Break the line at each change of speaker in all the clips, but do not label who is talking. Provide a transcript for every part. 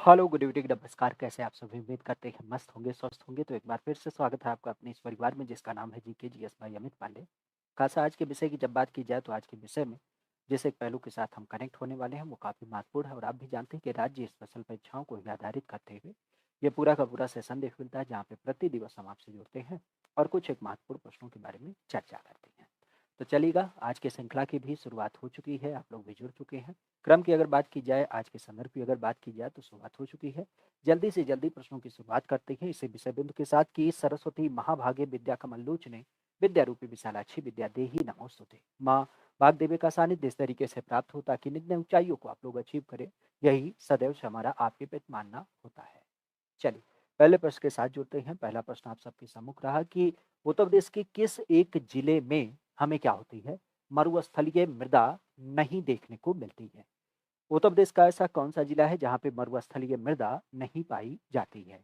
Hello, good evening, नमस्कार। कैसे आप सभी? उम्मीद करते हैं मस्त होंगे, स्वस्थ होंगे। तो एक बार फिर से स्वागत है आपका अपने इस परिवार में जिसका नाम है जीके जीएस भाई अमित पांडे। खासा आज के विषय की जब बात की जाए तो आज के विषय में जिस एक पहलू के साथ हम कनेक्ट होने वाले हैं वो काफ़ी महत्वपूर्ण है और आप भी जानते हैं कि राज्य स्पेशल परीक्षाओं को ही आधारित करते हुए ये पूरा का पूरा सेशन देख मिलता है जहाँ पे प्रति दिवस हम आपसे जुड़ते हैं और कुछ एक महत्वपूर्ण प्रश्नों के बारे में चर्चा करते हैं। तो चलिएगा, आज के श्रृंखला की भी शुरुआत हो चुकी है, आप लोग भी जुड़ चुके हैं। क्रम की अगर बात की जाए, आज के संदर्भ की अगर बात की जाए तो शुरुआत हो चुकी है। जल्दी से जल्दी प्रश्नों की शुरुआत करते हैं इसी विषय बिंदु के साथ कि सरस्वती महाभागे विद्या कमलोचने विद्या रूपी विशालाक्षी विद्या देही नमोस्तुते। माँ वाग्देवी का सानिध्य इस तरीके से प्राप्त होता कि नित्य ऊंचाइयों को आप लोग अचीव करें, यही सदैव से हमारा आपके पे मानना होता है। चलिए, पहले प्रश्न के साथ जुड़ते हैं। पहला प्रश्न आप सबके सम्मुख रहा कि उत्तर प्रदेश के किस एक जिले में हमें क्या होती है, मरुस्थलीय मृदा नहीं देखने को मिलती है। उत्तर प्रदेश का ऐसा कौन सा जिला है जहाँ पे मरुस्थलीय मृदा नहीं पाई जाती है।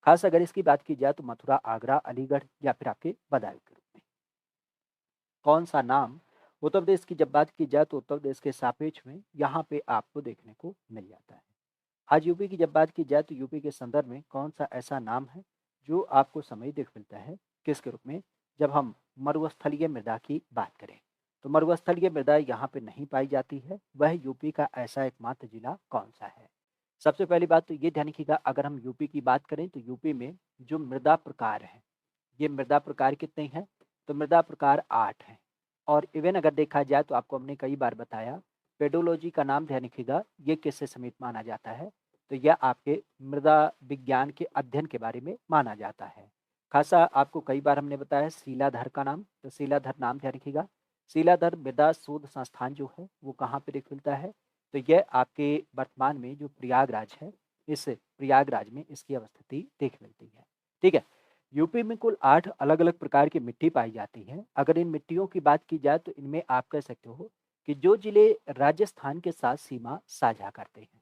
खास अगर इसकी बात की जाए तो मथुरा, आगरा, अलीगढ़ या फिर आपके बदायूं के रूप में कौन सा नाम उत्तर प्रदेश की जब बात की जाए तो उत्तर प्रदेश के सापेक्ष में यहाँ पे आपको देखने को मिल जाता है। आज यूपी की जब बात की जाए तो यूपी के संदर्भ में कौन सा ऐसा नाम है जो आपको समय देख मिलता है, किसके रूप में, जब हम मरुस्थलीय मृदा की बात करें। तो मरुस्थलीय मृदा यहाँ पे नहीं पाई जाती है, वह यूपी का ऐसा एकमात्र जिला कौन सा है। सबसे पहली बात तो ये ध्यान रखिएगा, अगर हम यूपी की बात करें तो यूपी में जो मृदा प्रकार है, ये मृदा प्रकार कितने हैं, तो मृदा प्रकार 8 हैं। और इवन अगर देखा जाए तो आपको हमने कई बार बताया, पेडोलॉजी का नाम ध्यान रखिएगा, ये किससे समित माना जाता है, तो यह आपके मृदा विज्ञान के अध्ययन के बारे में माना जाता है। खासा आपको कई बार हमने बताया शीलाधर का नाम, तो शीलाधर नाम ध्यान रखिएगा। शीलाधर मृदा शोध संस्थान जो है वो कहाँ पे देख मिलता है, तो यह आपके वर्तमान में जो प्रयागराज है, इस प्रयागराज में इसकी अवस्थिति देख मिलती है। ठीक है। यूपी में कुल 8 अलग-अलग प्रकार की मिट्टी पाई जाती है। अगर इन मिट्टियों की बात की जाए तो इनमें आप कह सकते हो कि जो जिले राजस्थान के साथ सीमा साझा करते हैं,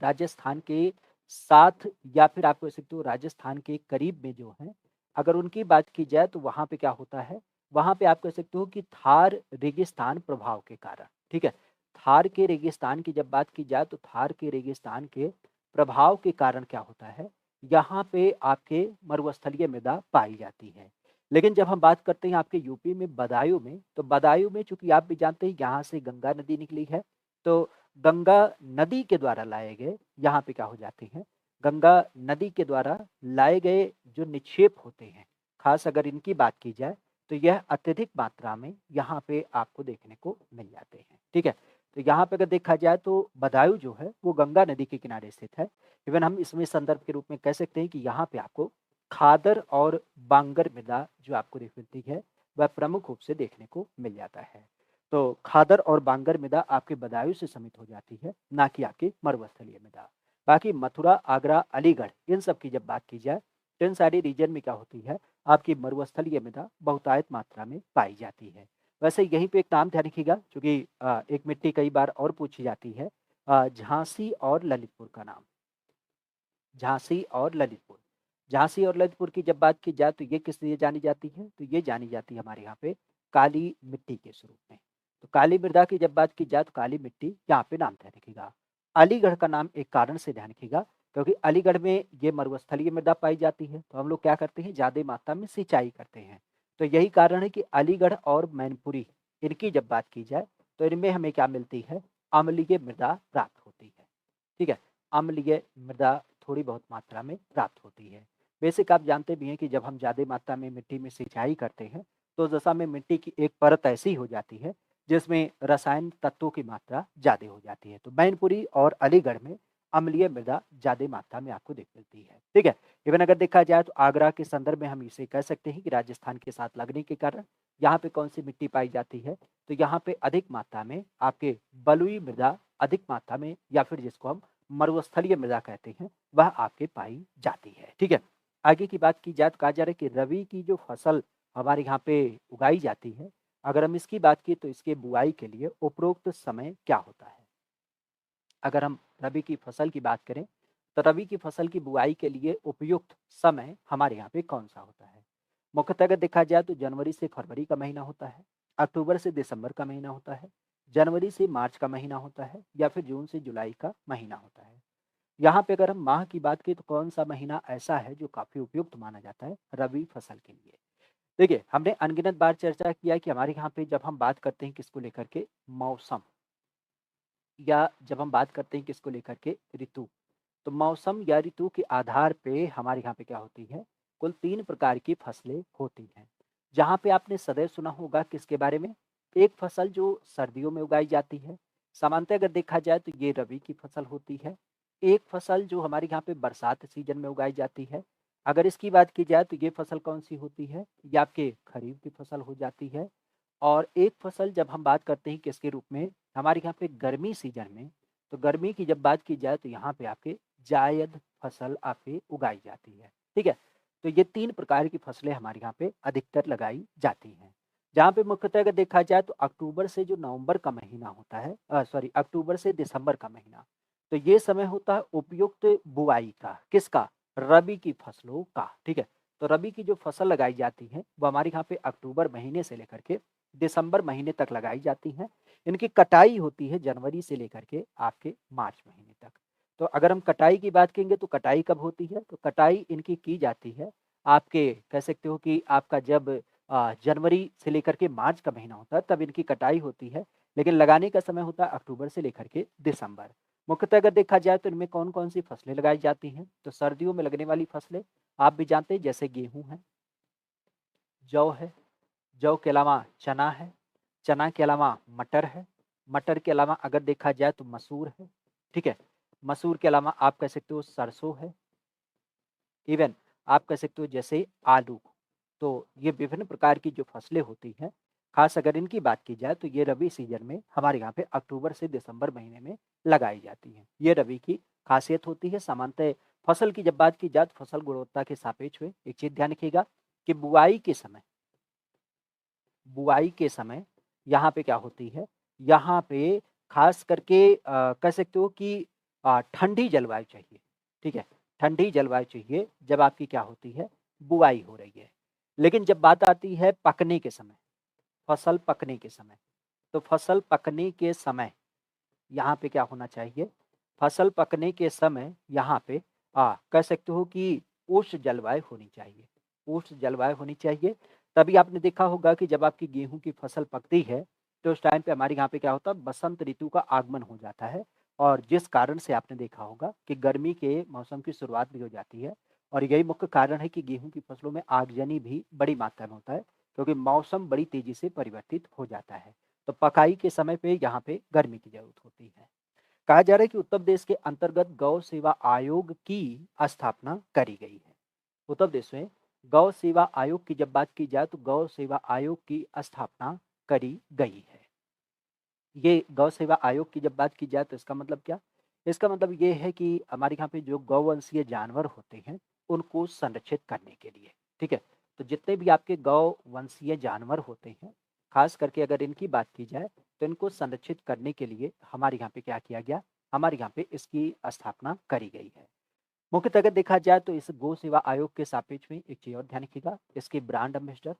राजस्थान के साथ या फिर आप कह सकते हो राजस्थान के करीब में जो हैं, अगर उनकी बात की जाए तो वहाँ पे क्या होता है, वहाँ पे आप कह सकते हो कि थार रेगिस्तान प्रभाव के कारण, ठीक है? थार के रेगिस्तान की जब बात की जाए तो थार के रेगिस्तान के प्रभाव के कारण क्या होता है, यहाँ पे आपके मरुस्थलीय मृदा पाई जाती है। लेकिन जब हम बात करते हैं आपके यूपी में बदायूं में, तो बदायूं में चूँकि आप भी जानते हैं यहाँ से गंगा नदी निकली है, तो गंगा नदी के द्वारा लाए गए यहाँ पे क्या हो जाते हैं, गंगा नदी के द्वारा लाए गए जो निक्षेप होते हैं, खास अगर इनकी बात की जाए तो यह अत्यधिक मात्रा में यहाँ पे आपको देखने को मिल जाते हैं। ठीक है। तो यहाँ पे अगर देखा जाए तो बदायूं जो है वो गंगा नदी के किनारे स्थित है। इवन हम इसमें संदर्भ के रूप में कह सकते हैं कि यहाँ पे आपको खादर और बांगर मृदा जो आपको देख मिलती है वह प्रमुख रूप से देखने को मिल जाता है। तो खादर और बांगर मृदा आपके बदायूं से समित हो जाती है, ना कि आपकी मरुस्थलीय मृदा। बाकी मथुरा, आगरा, अलीगढ़ इन सब की जब बात की जाए तो इन सारी रीजन में क्या होती है, आपकी मरुस्थलीय मृदा बहुतायत मात्रा में पाई जाती है। वैसे यहीं पे एक नाम ध्यान रखिएगा, क्योंकि एक मिट्टी कई बार और पूछी जाती है, झांसी और ललितपुर का नाम। झांसी और ललितपुर। झांसी और ललितपुर की जब बात की जाए तो ये किस लिए जानी जाती है? तो ये जानी जाती है हमारे यहाँ पे काली मिट्टी के स्वरूप में। तो काली मृदा की जब बात की जाए तो काली मिट्टी यहाँ पे नाम ध्यान रखिएगा। अलीगढ़ का नाम एक कारण से ध्यान रखिएगा, क्योंकि अलीगढ़ में ये मरुस्थलीय मृदा पाई जाती है, तो हम लोग क्या करते हैं, ज़्यादा मात्रा में सिंचाई करते हैं। तो यही कारण है कि अलीगढ़ और मैनपुरी इनकी जब बात की जाए तो इनमें हमें क्या मिलती है, अम्लीय मृदा प्राप्त होती है। ठीक है। अम्लीय मृदा थोड़ी बहुत मात्रा में प्राप्त होती है। बेसिक आप जानते भी हैं कि जब हम ज़्यादा मात्रा में मिट्टी में सिंचाई करते हैं तो दशा में मिट्टी की एक परत ऐसी हो जाती है जिसमें रसायन तत्वों की मात्रा ज़्यादा हो जाती है। तो मैनपुरी और अलीगढ़ में अम्लीय मृदा ज़्यादा मात्रा में आपको देख मिलती है। ठीक है। इवन अगर देखा जाए तो आगरा के संदर्भ में हम इसे कह सकते हैं कि राजस्थान के साथ लगने के कारण यहाँ पे कौन सी मिट्टी पाई जाती है, तो यहाँ पे अधिक मात्रा में आपके बलुई मृदा अधिक मात्रा में, या फिर जिसको हम मरुस्थलीय मृदा कहते हैं, वह आपके पाई जाती है। ठीक है। आगे की बात की जाए तो कहा जा रहा है कि रबी की जो फसल हमारे यहाँ पे उगाई जाती है, अगर हम इसकी बात की तो इसके बुआई के लिए उपरोक्त समय क्या होता है। अगर हम रबी की फसल की बात करें तो रबी की फसल की बुआई के लिए उपयुक्त समय हमारे यहाँ पे कौन सा होता है। मुख्यतः अगर देखा जाए तो जनवरी से फरवरी का महीना होता है, अक्टूबर से दिसंबर का महीना होता है, जनवरी से मार्च का महीना होता है, या फिर जून से जुलाई का महीना होता है। यहाँ पे अगर हम माह की बात करें तो कौन सा महीना ऐसा है जो काफ़ी उपयुक्त माना जाता है रबी फसल के लिए? देखिए, हमने अनगिनत बार चर्चा किया है कि हमारे यहाँ पे जब हम बात करते हैं किसको लेकर के मौसम, या जब हम बात करते हैं किसको लेकर के ऋतु, तो मौसम या ऋतु के आधार पे हमारे यहाँ पे क्या होती है, कुल 3 प्रकार की फसलें होती हैं। जहाँ पे आपने सदैव सुना होगा किसके बारे में? एक फसल जो सर्दियों में उगाई जाती है, सामान्यतः अगर देखा जाए तो ये रबी की फसल होती है। एक फसल जो हमारे यहाँ पे बरसात सीजन में उगाई जाती है, अगर इसकी बात की जाए तो ये फसल कौन-सी होती है? ये आपके खरीफ की फसल हो जाती है। और एक फसल जब हम बात करते हैं किसके रूप में, हमारे यहाँ पे गर्मी सीजन में, तो गर्मी की जब बात की जाए तो यहाँ पे आपके जायद फसल आपकी उगाई जाती है, ठीक है? तो ये 3 प्रकार की फसलें हमारे यहाँ पे अधिकतर लगाई जाती हैं। जहाँ पे मुख्यतः अगर देखा जाए तो अक्टूबर से जो नवंबर का महीना होता है, सॉरी, अक्टूबर से दिसंबर का महीना, तो ये समय होता है उपयुक्त बुआई का, किसका? रबी की फसलों का, ठीक है? तो रबी की जो फसल लगाई जाती है, वो हमारे यहाँ पे अक्टूबर महीने से लेकर के दिसंबर महीने तक लगाई जाती हैं। इनकी कटाई होती है जनवरी से लेकर के आपके मार्च महीने तक। तो अगर हम कटाई की बात करेंगे तो कटाई कब होती है? तो कटाई इनकी की जाती है आपके, कह सकते हो कि आपका जब जनवरी से लेकर के मार्च का महीना होता है तब इनकी कटाई होती है। लेकिन लगाने का समय होता है अक्टूबर से लेकर के दिसंबर। मुख्यतः अगर देखा जाए तो इनमें कौन-कौन सी फसलें लगाई जाती हैं? तो सर्दियों में लगने वाली फसलें आप भी जानते हैं, जैसे गेहूँ है, जौ है, जौ के अलावा चना है, चना के अलावा मटर है, मटर के अलावा अगर देखा जाए तो मसूर है, ठीक है? मसूर के अलावा आप कह सकते हो सरसों है, इवन आप कह सकते हो जैसे आलू। तो ये विभिन्न प्रकार की जो फसलें होती हैं, ख़ास अगर इनकी बात की जाए तो ये रबी सीज़न में हमारे यहाँ पे अक्टूबर से दिसंबर महीने में लगाई जाती हैं। ये रबी की ख़ासियत होती है। सामान्यतः फसल की जब बात की जाए तो फसल गुणवत्ता के सापेक्ष में एक चीज़ ध्यान रखिएगा कि बुआई के समय यहाँ पे क्या होती है, यहाँ पे ख़ास करके कह सकते हो कि ठंडी जलवायु चाहिए, ठीक है? ठंडी जलवायु चाहिए जब आपकी क्या होती है, बुआई हो रही है। लेकिन जब बात आती है पकने के समय, फसल पकने के समय, तो फसल पकने के समय यहाँ पे क्या होना चाहिए, फसल पकने के समय यहाँ पे कह सकते हो कि उष्ण जलवायु होनी चाहिए, उष्ण जलवायु होनी चाहिए। तभी आपने देखा होगा कि जब आपकी गेहूँ की फसल पकती है, तो उस टाइम पे हमारे यहाँ पे क्या होता है, बसंत ऋतु का आगमन हो जाता है और जिस कारण से आपने देखा होगा कि गर्मी के मौसम की शुरुआत भी हो जाती है और यही मुख्य कारण है कि गेहूँ की फसलों में आगजनी भी बड़ी मात्रा में होता है, क्योंकि मौसम बड़ी तेज़ी से परिवर्तित हो जाता है। तो पकाई के समय पे यहाँ पे गर्मी की ज़रूरत होती है। कहा जा रहा है कि उत्तर प्रदेश के अंतर्गत गौ सेवा आयोग की स्थापना करी गई है। उत्तर प्रदेश में गौ सेवा आयोग की जब बात की जाए तो गौ सेवा आयोग की स्थापना करी गई है। ये गौ सेवा आयोग की जब बात की जाए तो इसका मतलब क्या? इसका मतलब ये है कि हमारे यहाँ पे जो गौवंशीय जानवर होते हैं, उनको संरक्षित करने के लिए, ठीक है? तो जितने भी आपके गौवंशीय जानवर होते हैं, ख़ास करके अगर इनकी बात की जाए, तो इनको संरक्षित करने के लिए हमारे यहाँ पे क्या किया गया? हमारे यहाँ पे इसकी स्थापना करी गई है। मुख्यतः अगर देखा जाए तो इस गौ सेवा आयोग के सापेक्ष में एक चीज़ और ध्यान रखिएगा, इसके ब्रांड एम्बेसडर,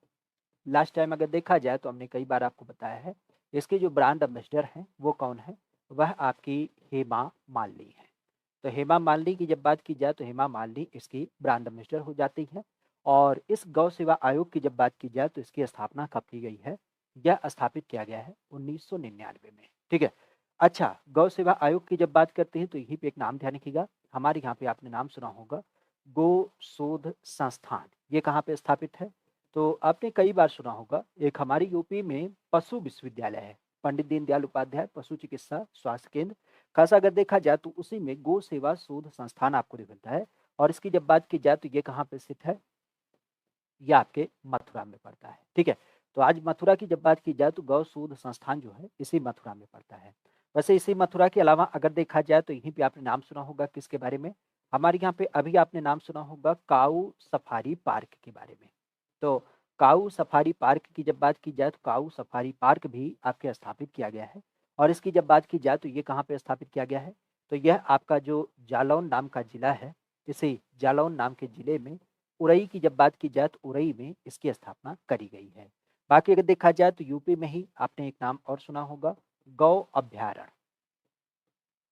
लास्ट टाइम अगर देखा जाए तो हमने कई बार आपको बताया है, इसके जो ब्रांड एम्बेसडर हैं वो कौन है? वह आपकी हेमा मालिनी है। तो हेमा मालिनी की जब बात की जाए तो हेमा मालिनी इसकी ब्रांड एम्बेसडर हो जाती हैं और इस गौ सेवा आयोग की जब बात की जाए तो इसकी स्थापना कब की गई है? यह स्थापित किया गया है 1999 में, ठीक है? अच्छा, गौ सेवा आयोग की जब बात करते हैं तो यहीं पे एक नाम ध्यान रखिएगा, हमारे यहाँ पे आपने नाम सुना होगा, गो शोध संस्थान। ये कहाँ पे स्थापित है? तो आपने कई बार सुना होगा, एक हमारी यूपी में पशु विश्वविद्यालय है, पंडित दीनदयाल उपाध्याय पशु चिकित्सा स्वास्थ्य केंद्र। खासा अगर देखा जाए तो उसी में गो सेवा शोध संस्थान आपको मिलता है और इसकी जब बात की जाए तो ये कहाँ पे स्थित है? ये आपके मथुरा में पड़ता है, ठीक है? तो आज मथुरा की जब बात की जाए तो गौ शोध संस्थान जो है इसी मथुरा में पड़ता है। वैसे इसी मथुरा के अलावा अगर देखा जाए तो यहीं पे आपने नाम सुना होगा किसके बारे में? हमारे यहाँ पे अभी आपने नाम सुना होगा काऊ सफारी पार्क के बारे में। तो काऊ सफारी पार्क की जब बात की जाए तो काऊ सफारी पार्क भी आपके स्थापित किया गया है और इसकी जब बात की जाए तो ये कहाँ पे स्थापित किया गया है? तो यह आपका जो जालौन नाम का ज़िला है, इसी जालौन नाम के ज़िले में उरई की जब बात की जाए तो उरई में इसकी स्थापना करी गई है। बाकी अगर देखा जाए तो यूपी में ही आपने एक नाम और सुना होगा, गौ अभयारण्य।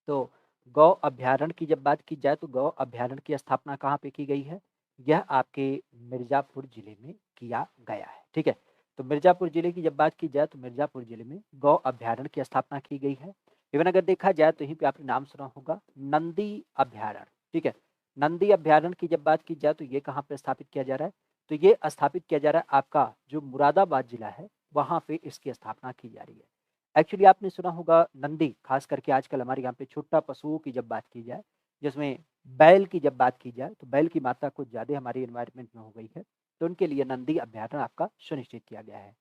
तो गौ अभयारण्य की जब बात की जाए तो गौ अभयारण्य की स्थापना कहाँ पे की गई है? यह आपके मिर्ज़ापुर ज़िले में किया गया है, ठीक है? तो मिर्ज़ापुर ज़िले की जब बात की जाए तो मिर्ज़ापुर ज़िले में गौ अभयारण्य की स्थापना की गई है। इवन अगर देखा जाए तो यहीं पे आपने नाम सुना होगा नंदी अभयारण्य, ठीक है? नंदी अभयारण्य की जब बात की जाए तो ये कहाँ पे स्थापित किया जा रहा है? तो ये स्थापित किया जा रहा है आपका जो मुरादाबाद ज़िला है, वहाँ पे इसकी स्थापना की जा रही है। एक्चुअली आपने सुना होगा नंदी, खास करके आजकल हमारे यहाँ पे छोटा पशुओं की जब बात की जाए, जिसमें बैल की जब बात की जाए, तो बैल की मात्रा कुछ ज़्यादा हमारे एनवायरनमेंट में हो गई है, तो उनके लिए नंदी अभयारण्य आपका सुनिश्चित किया गया है।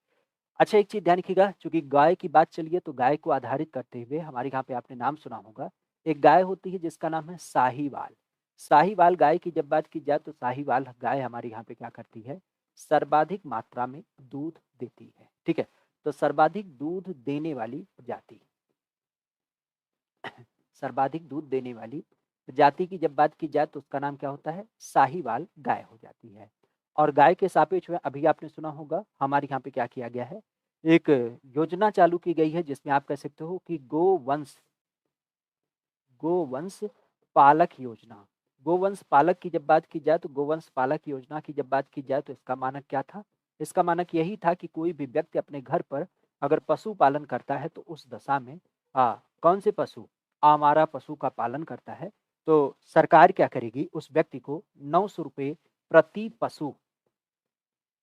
अच्छा, एक चीज़ ध्यान रखिएगा, चूँकि गाय की बात चली है, तो गाय को आधारित करते हुए हमारे यहाँ पे आपने नाम सुना होगा, एक गाय होती है जिसका नाम है साहीवाल। साहीवाल गाय की जब बात की जाए, तो साहीवाल गाय हमारे यहाँ पे क्या करती है, सर्वाधिक मात्रा में दूध देती है, ठीक है? तो सर्वाधिक दूध देने वाली प्रजाति, सर्वाधिक दूध देने वाली प्रजाति की जब बात की जाए तो उसका नाम क्या होता है? साहीवाल गाय हो जाती है। और गाय के सापेक्ष में अभी आपने सुना होगा हमारे यहाँ पे क्या किया गया है, एक योजना चालू की गई है जिसमें आप कह सकते हो कि गोवंश गोवंश पालक योजना। गोवंश पालक की जब बात की जाए तो गोवंश पालक योजना की जब बात की जाए तो इसका मानक क्या था? इसका मानक यही था कि कोई भी व्यक्ति अपने घर पर अगर पशु पालन करता है तो उस दशा में कौन से पशु? आवारा पशु का पालन करता है, तो सरकार क्या करेगी, उस व्यक्ति को ₹900 प्रति पशु,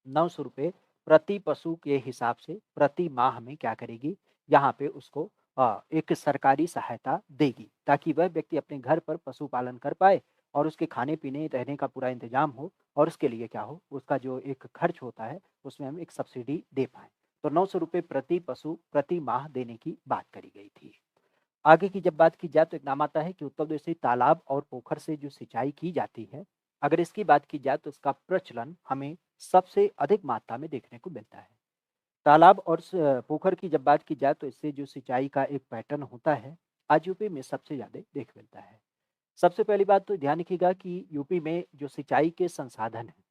₹900 प्रति पशु के हिसाब से प्रति माह में क्या करेगी, यहाँ पे उसको एक सरकारी सहायता देगी, ताकि वह व्यक्ति अपने घर पर पशु पालन कर पाए और उसके खाने-पीने, रहने का पूरा इंतजाम हो और उसके लिए क्या हो, उसका जो एक खर्च होता है, उसमें हम एक सब्सिडी दे पाएँ। तो ₹900 प्रति पशु प्रति माह देने की बात करी गई थी। आगे की जब बात की जाए तो एक नाम आता है कि उत्तर प्रदेश में तालाब और पोखर से जो सिंचाई की जाती है, अगर इसकी बात की जाए तो इसका प्रचलन हमें सबसे अधिक मात्रा में देखने को मिलता है। तालाब और पोखर की जब बात की जाए तो इससे जो सिंचाई का एक पैटर्न होता है, आज यूपी में सबसे ज़्यादा देख मिलता है। सबसे पहली बात तो ध्यान रखिएगा कि यूपी में जो सिंचाई के संसाधन हैं,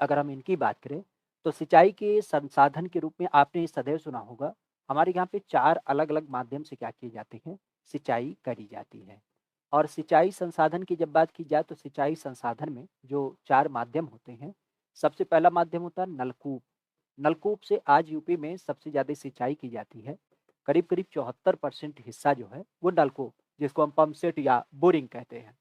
अगर हम इनकी बात करें, तो सिंचाई के संसाधन के रूप में आपने सदैव सुना होगा, हमारे यहाँ पे 4 अलग-अलग माध्यम से क्या किए जाते हैं, सिंचाई करी जाती है। और सिंचाई संसाधन की जब बात की जाए, तो सिंचाई संसाधन में जो 4 माध्यम होते हैं, सबसे पहला माध्यम होता है नलकूप। नलकूप से आज यूपी में सबसे ज़्यादा सिंचाई की जाती है। करीब-करीब 74% हिस्सा जो है, वो नलकूप, जिसको हम पंप सेट या बोरिंग कहते हैं।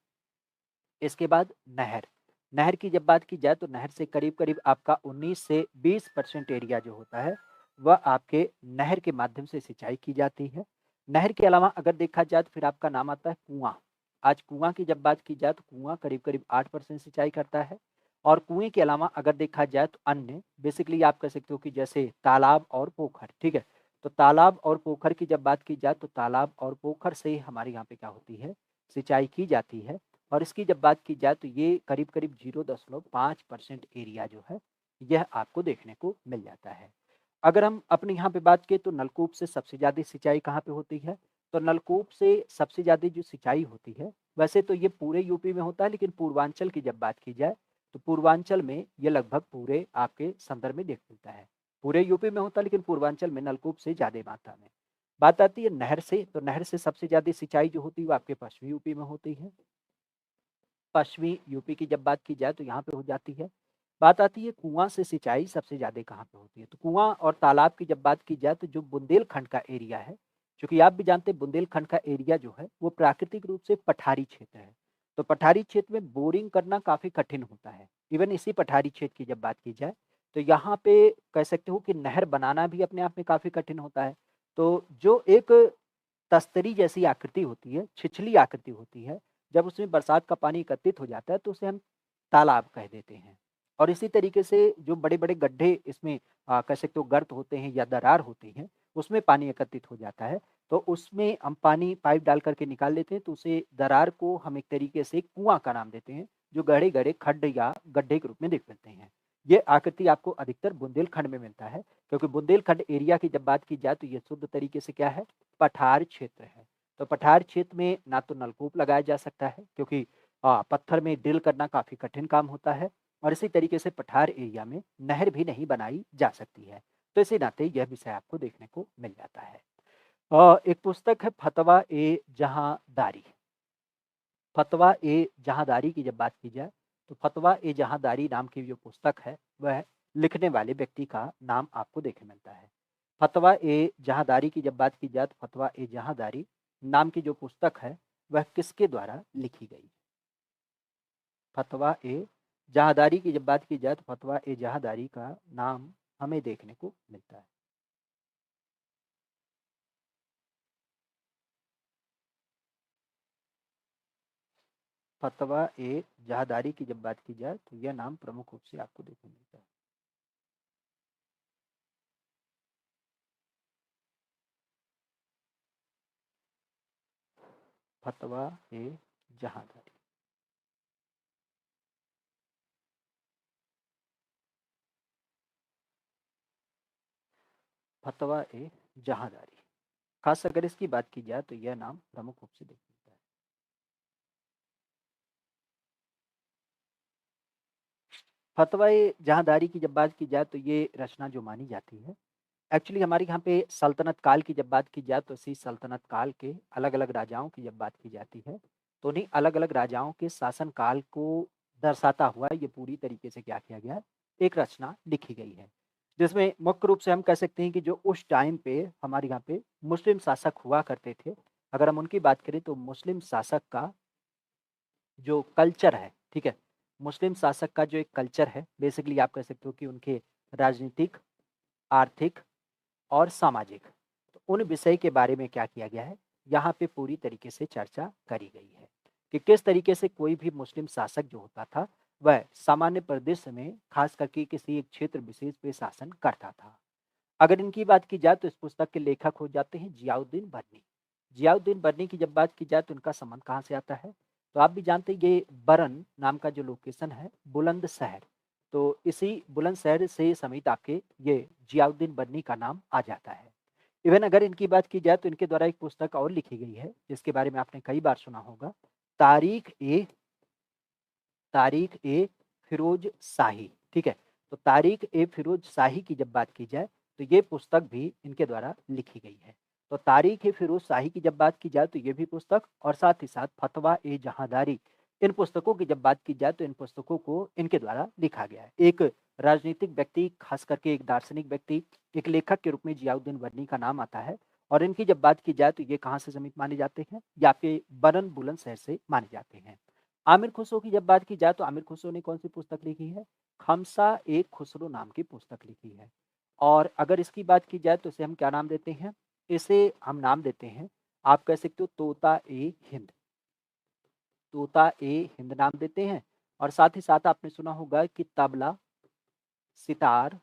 इसके बाद नहर। नहर की जब बात की जाए तो नहर से करीब-करीब आपका 19 से 20% एरिया जो होता है, वह आपके नहर के माध्यम से सिंचाई की जाती है। नहर के अलावा अगर देखा जाए तो फिर आपका नाम आता है कुआँ। आज कुआँ की जब बात की जाए तो कुआँ करीब-करीब 8% सिंचाई करता है। और कुएँ के अलावा अगर देखा जाए तो अन्य बेसिकली आप कह सकते हो कि जैसे तालाब और पोखर, ठीक है? तो तालाब और पोखर की जब बात की जाए तो तालाब और पोखर से हमारे यहाँ पे क्या होती है, सिंचाई की जाती है। और इसकी जब बात की जाए तो ये करीब-करीब 0.5% एरिया जो है, यह आपको देखने को मिल जाता है। अगर हम अपने यहाँ पे बात करें तो नलकूप से सबसे ज़्यादा सिंचाई कहाँ पे होती है? तो नलकूप से सबसे ज़्यादा जो सिंचाई होती है, वैसे तो ये पूरे यूपी में होता है, लेकिन पूर्वांचल की जब बात की जाए, तो पूर्वांचल में ये लगभग पूरे आपके संदर्भ में देख मिलता है। पूरे यूपी में होता है, लेकिन पूर्वांचल में नलकूप से ज़्यादा मात्रा में। बात आती है नहर से, तो नहर से सबसे ज़्यादा सिंचाई जो होती है, वो आपके पश्चिमी यूपी में होती है। पश्चिमी यूपी की जब बात की जाए तो यहाँ पे हो जाती है। बात आती है कुआँ से सिंचाई सबसे ज़्यादा कहाँ पे होती है? तो कुआँ और तालाब की जब बात की जाए तो जो बुंदेलखंड का एरिया है, चूँकि आप भी जानते हैं बुंदेलखंड का एरिया जो है वो प्राकृतिक रूप से पठारी क्षेत्र है। तो पठारी क्षेत्र में बोरिंग करना काफ़ी कठिन होता है। इवन इसी पठारी क्षेत्र की जब बात की जाए तो यहाँ पे कह सकते हो कि नहर बनाना भी अपने आप में काफ़ी कठिन होता है। तो जो एक तस्तरी जैसी आकृति होती है, छिछली आकृति होती है, जब उसमें बरसात का पानी एकत्रित हो जाता है तो उसे हम तालाब कह देते हैं। और इसी तरीके से जो बड़े-बड़े गड्ढे इसमें कह सकते हो गर्त होते हैं या दरार होती हैं, उसमें पानी एकत्रित हो जाता है, तो उसमें हम पानी पाइप डाल कर के निकाल लेते हैं, तो उसे दरार को हम एक तरीके से कुआँ का नाम देते हैं, जो गहरे-गहरे खड्ड या गड्ढे के रूप में दिख मिलते हैं। ये आकृति आपको अधिकतर बुंदेलखंड में मिलता है, क्योंकि बुंदेलखंड एरिया की जब बात की जाए तो ये शुद्ध तरीके से क्या है, पठार क्षेत्र है। तो पठार क्षेत्र में ना तो नलकूप लगाया जा सकता है, क्योंकि पत्थर में ड्रिल करना काफ़ी कठिन काम होता है और इसी तरीके से पठार एरिया में नहर भी नहीं बनाई जा सकती है। तो इसी नाते यह विषय आपको देखने को मिल जाता है। एक पुस्तक है फतवा ए जहांदारी। फतवा ए जहांदारी की जब बात की जाए तो फतवा ए जहांदारी नाम की जो पुस्तक है वह लिखने वाले व्यक्ति का नाम आपको देखने मिलता है। फतवा ए जहांदारी की जब बात की जाए तो फतवा ए जहांदारी नाम की जो पुस्तक है वह किसके द्वारा लिखी गई? फतवा ए जहांदारी की जब बात की जाए तो फतवा ए जहांदारी का नाम हमें देखने को मिलता है। फतवा ए जहांदारी की जब बात की जाए तो यह नाम प्रमुख रूप से आपको देखने मिलता है। फतवा ए जहांदारी। फतवा ए जहांदारी, खास अगर इसकी बात की जाए तो यह नाम प्रमुख रूप से देखने मिलता है। फतवा ए जहांदारी की जब बात की जाए तो ये रचना जो मानी जाती है, एक्चुअली हमारे यहाँ पे सल्तनत काल की जब बात की जाए तो इसी सल्तनत काल के अलग अलग राजाओं की जब बात की जाती है तो उन्हीं अलग अलग राजाओं के शासन काल को दर्शाता हुआ ये पूरी तरीके से क्या किया गया है, एक रचना लिखी गई है, जिसमें मुख्य रूप से हम कह सकते हैं कि जो उस टाइम पे हमारे यहाँ पे मुस्लिम शासक हुआ करते थे, अगर हम उनकी बात करें तो मुस्लिम शासक का जो कल्चर है, ठीक है, मुस्लिम शासक का जो एक कल्चर है, बेसिकली आप कह सकते हो कि उनके राजनीतिक, आर्थिक और सामाजिक, तो उन विषय के बारे में क्या किया गया है, यहाँ पे पूरी तरीके से चर्चा करी गई है कि किस तरीके से कोई भी मुस्लिम शासक जो होता था वह सामान्य परिदृश्य में खास करके किसी एक क्षेत्र विशेष पे शासन करता था। अगर इनकी बात की जाए तो इस पुस्तक के लेखक हो जाते हैं जियाउद्दीन बर्नी। जियाउद्दीन बर्नी की जब बात की जाए तो इनका संबंध कहाँ से आता है, तो आप भी जानते हैं ये बरन नाम का जो लोकेशन है बुलंदशहर, तो इसी बुलंदशहर से समेत आपके ये जियाउद्दीन बर्नी का नाम आ जाता है। इवन अगर इनकी बात की जाए तो इनके द्वारा एक पुस्तक और लिखी गई है जिसके बारे में आपने कई बार सुना होगा, तारीख ए तारीख ए फिरोज शाही, ठीक है, तो तारीख ए फिरोज शाही की जब बात की जाए तो ये पुस्तक भी इनके द्वारा लिखी गई है। तो तारीख ए फिरोज शाही की जब बात की जाए तो ये भी पुस्तक और साथ ही साथ फतवा ए जहांदारी, इन पुस्तकों की जब बात की जाए तो इन पुस्तकों को इनके द्वारा लिखा गया है। एक राजनीतिक व्यक्ति, खास करके एक दार्शनिक व्यक्ति, एक लेखक के रूप में जियाउद्दीन वर्नी का नाम आता है और इनकी जब बात की जाए तो ये कहाँ से समीप माने जाते हैं, या आपके बरन बुलंदशहर से माने जाते हैं। आमिर खुसरो की जब बात की जाए तो आमिर खुसरो ने कौन सी पुस्तक लिखी है, खमसा एक खुसरो नाम की पुस्तक लिखी है। और अगर इसकी बात की जाए तो इसे हम क्या नाम देते हैं, इसे हम नाम देते हैं, आप कह सकते हो तोता ए हिंद, तोता ए हिंद नाम देते हैं। और साथ ही साथ आपने सुना होगा कि तबला, सितार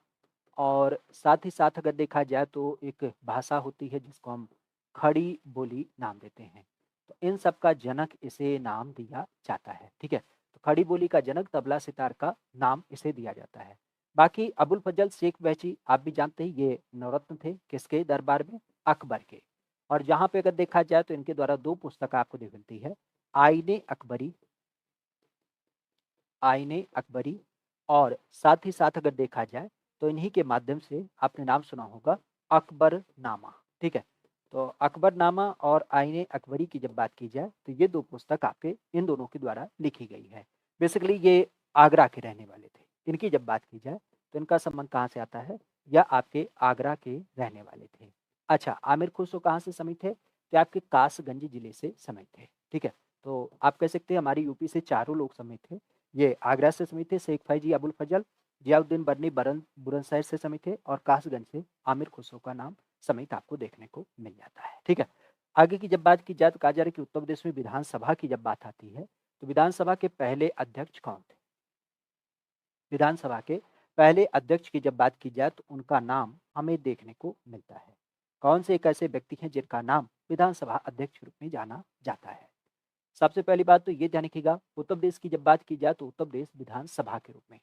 और साथ ही साथ अगर देखा जाए तो एक भाषा होती है जिसको हम खड़ी बोली नाम देते हैं, तो इन सब का जनक इसे नाम दिया जाता है, ठीक है, तो खड़ी बोली का जनक तबला सितार का नाम इसे दिया जाता है। बाकी अबुल फजल शेख वहची आप भी जानते हैं ये नवरत्न थे किसके दरबार में, अकबर के। और जहाँ पे अगर देखा जाए तो इनके द्वारा दो पुस्तक आपको देख मिलती है, आईने अकबरी, आईने अकबरी, और साथ ही साथ अगर देखा जाए तो इन्हीं के माध्यम से आपने नाम सुना होगा अकबरनामा, ठीक है, तो अकबरनामा और आईने अकबरी की जब बात की जाए तो ये दो पुस्तक आपके इन दोनों के द्वारा लिखी गई है। बेसिकली ये आगरा के रहने वाले थे, इनकी जब बात की जाए तो इनका संबंध कहाँ से आता है, या आपके आगरा के रहने वाले थे। अच्छा, आमिर खुसरो कहाँ से समित थे, तो आपके कासगंज जिले से समित थे, ठीक है, तो आप कह सकते हैं हमारी यूपी से चारों लोग समित थे। ये आगरा से समित थे शेख फैजी अबुल फजल, जियाउद्दीन बर्नी बरन बुलंदशहर से समित थे, और कासगंज से आमिर खुसरो का नाम समित आपको देखने को मिल जाता है, ठीक है। आगे की जब बात की जाए तो कहा जा रहा है कि उत्तर प्रदेश में विधानसभा की जब बात आती है तो विधानसभा के पहले अध्यक्ष कौन थे, विधानसभा के पहले अध्यक्ष की जब बात की जाए तो उनका नाम हमें देखने को मिलता है। कौन से एक ऐसे व्यक्ति हैं जिनका नाम विधानसभा अध्यक्ष के रूप में जाना जाता है। सबसे पहली बात तो ये ध्यान रखिएगा, उत्तर प्रदेश की जब बात की जाए तो उत्तर प्रदेश विधानसभा के रूप में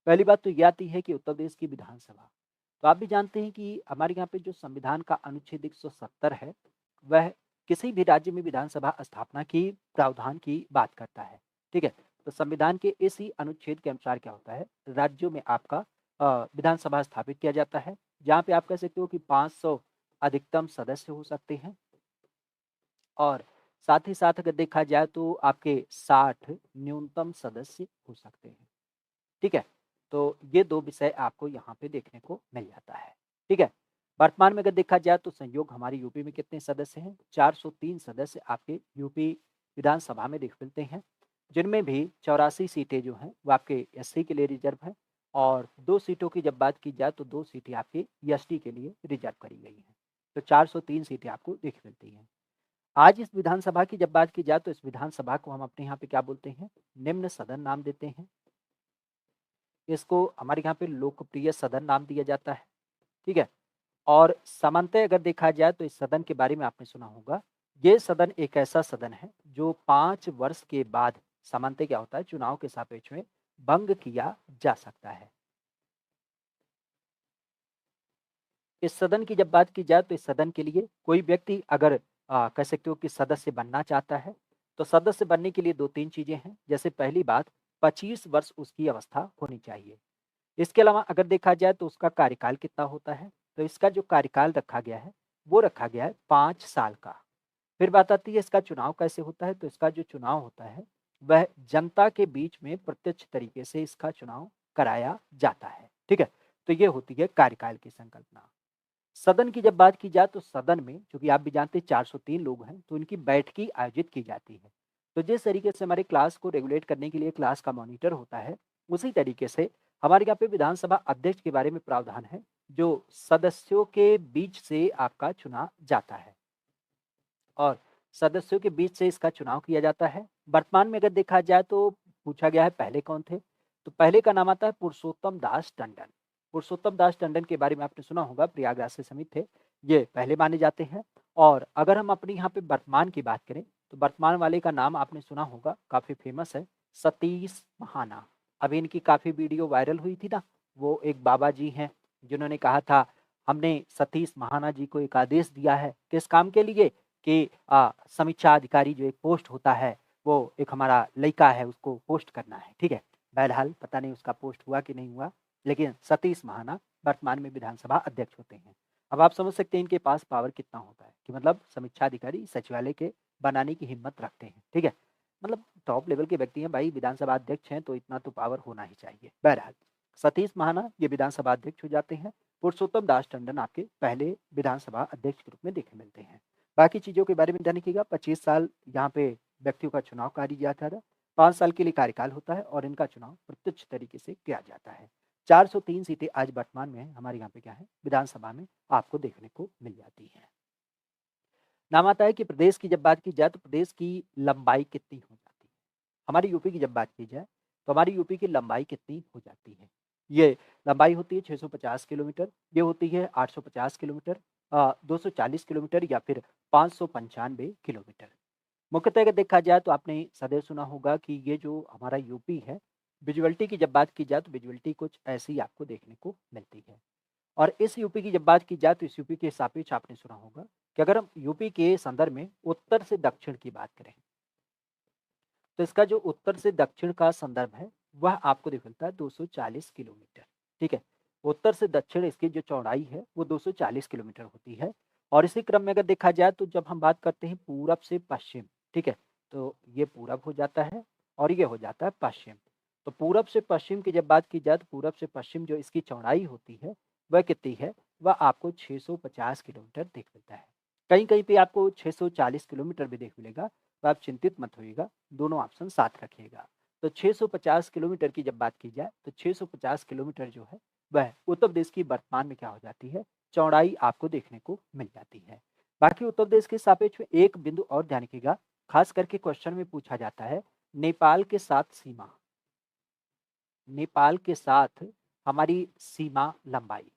पहली बात तो ये आती है कि उत्तर प्रदेश की विधानसभा, तो आप भी जानते हैं कि हमारे यहाँ पे जो संविधान का अनुच्छेद 170 है वह किसी भी राज्य में विधानसभा स्थापना की प्रावधान की बात करता है, ठीक है, तो संविधान के इसी अनुच्छेद के अनुसार क्या होता है, राज्यों में आपका विधानसभा स्थापित किया जाता है, जहाँ पे आप कह सकते हो कि 500 अधिकतम सदस्य हो सकते हैं, और साथ ही साथ अगर देखा जाए तो आपके 60 न्यूनतम सदस्य हो सकते हैं। ठीक है? तो ये 2 विषय आपको यहाँ पे देखने को मिल जाता है। ठीक है? वर्तमान में अगर देखा जाए तो संयोग हमारे यूपी में कितने सदस्य हैं? 403 सदस्य आपके यूपी विधानसभा में देख मिलते हैं, जिनमें भी 84 सीटें जो हैं वो आपके एससी के लिए रिज़र्व हैं और 2 सीटों की जब बात की जाए तो 2 सीटें आपके एसटी के लिए रिज़र्व करी गई हैं। तो 403 सीटें आपको देख मिलती हैं। आज इस विधानसभा की जब बात की जाए तो इस विधानसभा को हम अपने यहाँ पे क्या बोलते हैं? निम्न सदन नाम देते हैं। इसको हमारे यहाँ पे लोकप्रिय सदन नाम दिया जाता है, ठीक है? और सामान्यतः अगर देखा जाए तो इस सदन के बारे में आपने सुना होगा, ये सदन एक ऐसा सदन है जो 5 वर्ष के बाद सामान्यतः क्या होता है चुनाव के सापेक्ष में भंग किया जा सकता है। इस सदन की जब बात की जाए तो इस सदन के लिए कोई व्यक्ति अगर कह सकते हो कि सदस्य बनना चाहता है, तो सदस्य बनने के लिए 2-3 चीज़ें हैं। जैसे पहली बात 25 वर्ष उसकी अवस्था होनी चाहिए। इसके अलावा अगर देखा जाए तो उसका कार्यकाल कितना होता है, तो इसका जो कार्यकाल रखा गया है, वो रखा गया है 5 साल का। फिर बात आती है इसका चुनाव कैसे होता है, तो इसका जो चुनाव होता है, वह जनता के बीच में प्रत्यक्ष तरीके से इसका चुनाव कराया जाता है। ठीक है? तो ये होती है कार्यकाल की संकल्पना। सदन की जब बात की जाए तो सदन में चूँकि आप भी जानते हैं 403 लोग हैं, तो इनकी बैठकें आयोजित की जाती है। तो जिस तरीके से हमारे क्लास को रेगुलेट करने के लिए क्लास का मॉनिटर होता है, उसी तरीके से हमारे यहाँ पे विधानसभा अध्यक्ष के बारे में प्रावधान है, जो सदस्यों के बीच से आपका चुना जाता है और सदस्यों के बीच से इसका चुनाव किया जाता है। वर्तमान में अगर देखा जाए तो पूछा गया है पहले कौन थे? तो पहले का नाम आता है पुरुषोत्तम दास टंडन। पुरुषोत्तम दास टंडन के बारे में आपने सुना होगा, प्रयागराज से समित थे, ये पहले माने जाते हैं। और अगर हम अपने यहाँ पे वर्तमान की बात करें, तो वर्तमान वाले का नाम आपने सुना होगा, काफ़ी फेमस है, सतीश महाना। अभी इनकी काफ़ी वीडियो वायरल हुई थी ना, वो एक बाबा जी हैं, जिन्होंने कहा था, हमने सतीश महाना जी को एक आदेश दिया है, किस काम के लिए? कि समीक्षा अधिकारी जो एक पोस्ट होता है, वो एक हमारा लड़का है उसको पोस्ट करना है, ठीक है? बहरहाल पता नहीं उसका पोस्ट हुआ कि नहीं हुआ, लेकिन सतीश महाना वर्तमान में विधानसभा अध्यक्ष होते हैं। अब आप समझ सकते हैं इनके पास पावर कितना होता है कि मतलब समीक्षा अधिकारी सचिवालय के बनाने की हिम्मत रखते हैं, ठीक है? मतलब टॉप लेवल के व्यक्ति हैं भाई, विधानसभा अध्यक्ष हैं तो इतना तो पावर होना ही चाहिए। बहरहाल सतीश महाना ये विधानसभा अध्यक्ष हो जाते हैं। पुरुषोत्तम दास टंडन आपके पहले विधानसभा अध्यक्ष के रूप में देखे मिलते हैं। बाकी चीज़ों के बारे में ध्यान रखिएगा, 25 साल यहाँ पे व्यक्तियों का चुनाव कार्य जाता था, 5 साल के लिए कार्यकाल होता है और इनका चुनाव प्रत्यक्ष तरीके से किया जाता है। 403 सीटें आज वर्तमान में हमारे यहाँ पे क्या है, विधानसभा में आपको देखने को मिल जाती हैं। नाम आता है कि प्रदेश की जब बात की जाए तो प्रदेश की लंबाई कितनी हो जाती है? हमारी यूपी की जब बात की जाए तो हमारी यूपी की लंबाई कितनी हो जाती है? ये लंबाई होती है 650 किलोमीटर, ये होती है 850 किलोमीटर, 240 किलोमीटर या फिर 595 किलोमीटर। मुख्यतः अगर देखा जाए तो आपने सदैव सुना होगा कि ये जो हमारा यूपी है, विजुअलिटी की जब बात की जाए तो विजुअलिटी कुछ ऐसी आपको देखने को मिलती है। और इस यूपी की जब बात की जाए तो इस यूपी के सापेक्ष आपने सुना होगा कि अगर हम यूपी के संदर्भ में उत्तर से दक्षिण की बात करें, तो इसका जो उत्तर से दक्षिण का संदर्भ है, वह आपको दिख मिलता है 240 किलोमीटर, ठीक है? उत्तर से दक्षिण इसकी जो चौड़ाई है, वो 240 किलोमीटर होती है और इसी क्रम में अगर देखा जाए तो जब हम बात करते हैं पूरब से पश्चिम, ठीक है? तो ये पूरब हो जाता है और ये हो जाता है पश्चिम। तो पूरब से पश्चिम की जब बात की जाए तो पूरब से पश्चिम जो इसकी चौड़ाई होती है, वह कितनी है? वह आपको 650 किलोमीटर दिख मिलता है। कहीं-कहीं पे आपको 640 किलोमीटर भी देख मिलेगा, तो आप चिंतित मत होइएगा, दोनों ऑप्शन साथ रखिएगा। तो 650 किलोमीटर की जब बात की जाए, तो 650 किलोमीटर जो है, वह उत्तर प्रदेश की वर्तमान में क्या हो जाती है, चौड़ाई आपको देखने को मिल जाती है। बाकी उत्तर प्रदेश के सापेक्ष में एक बिंदु और ध्यान रखिएगा, खास करके क्वेश्चन में पूछा जाता है, नेपाल के साथ सीमा, नेपाल के साथ हमारी सीमा लंबाई।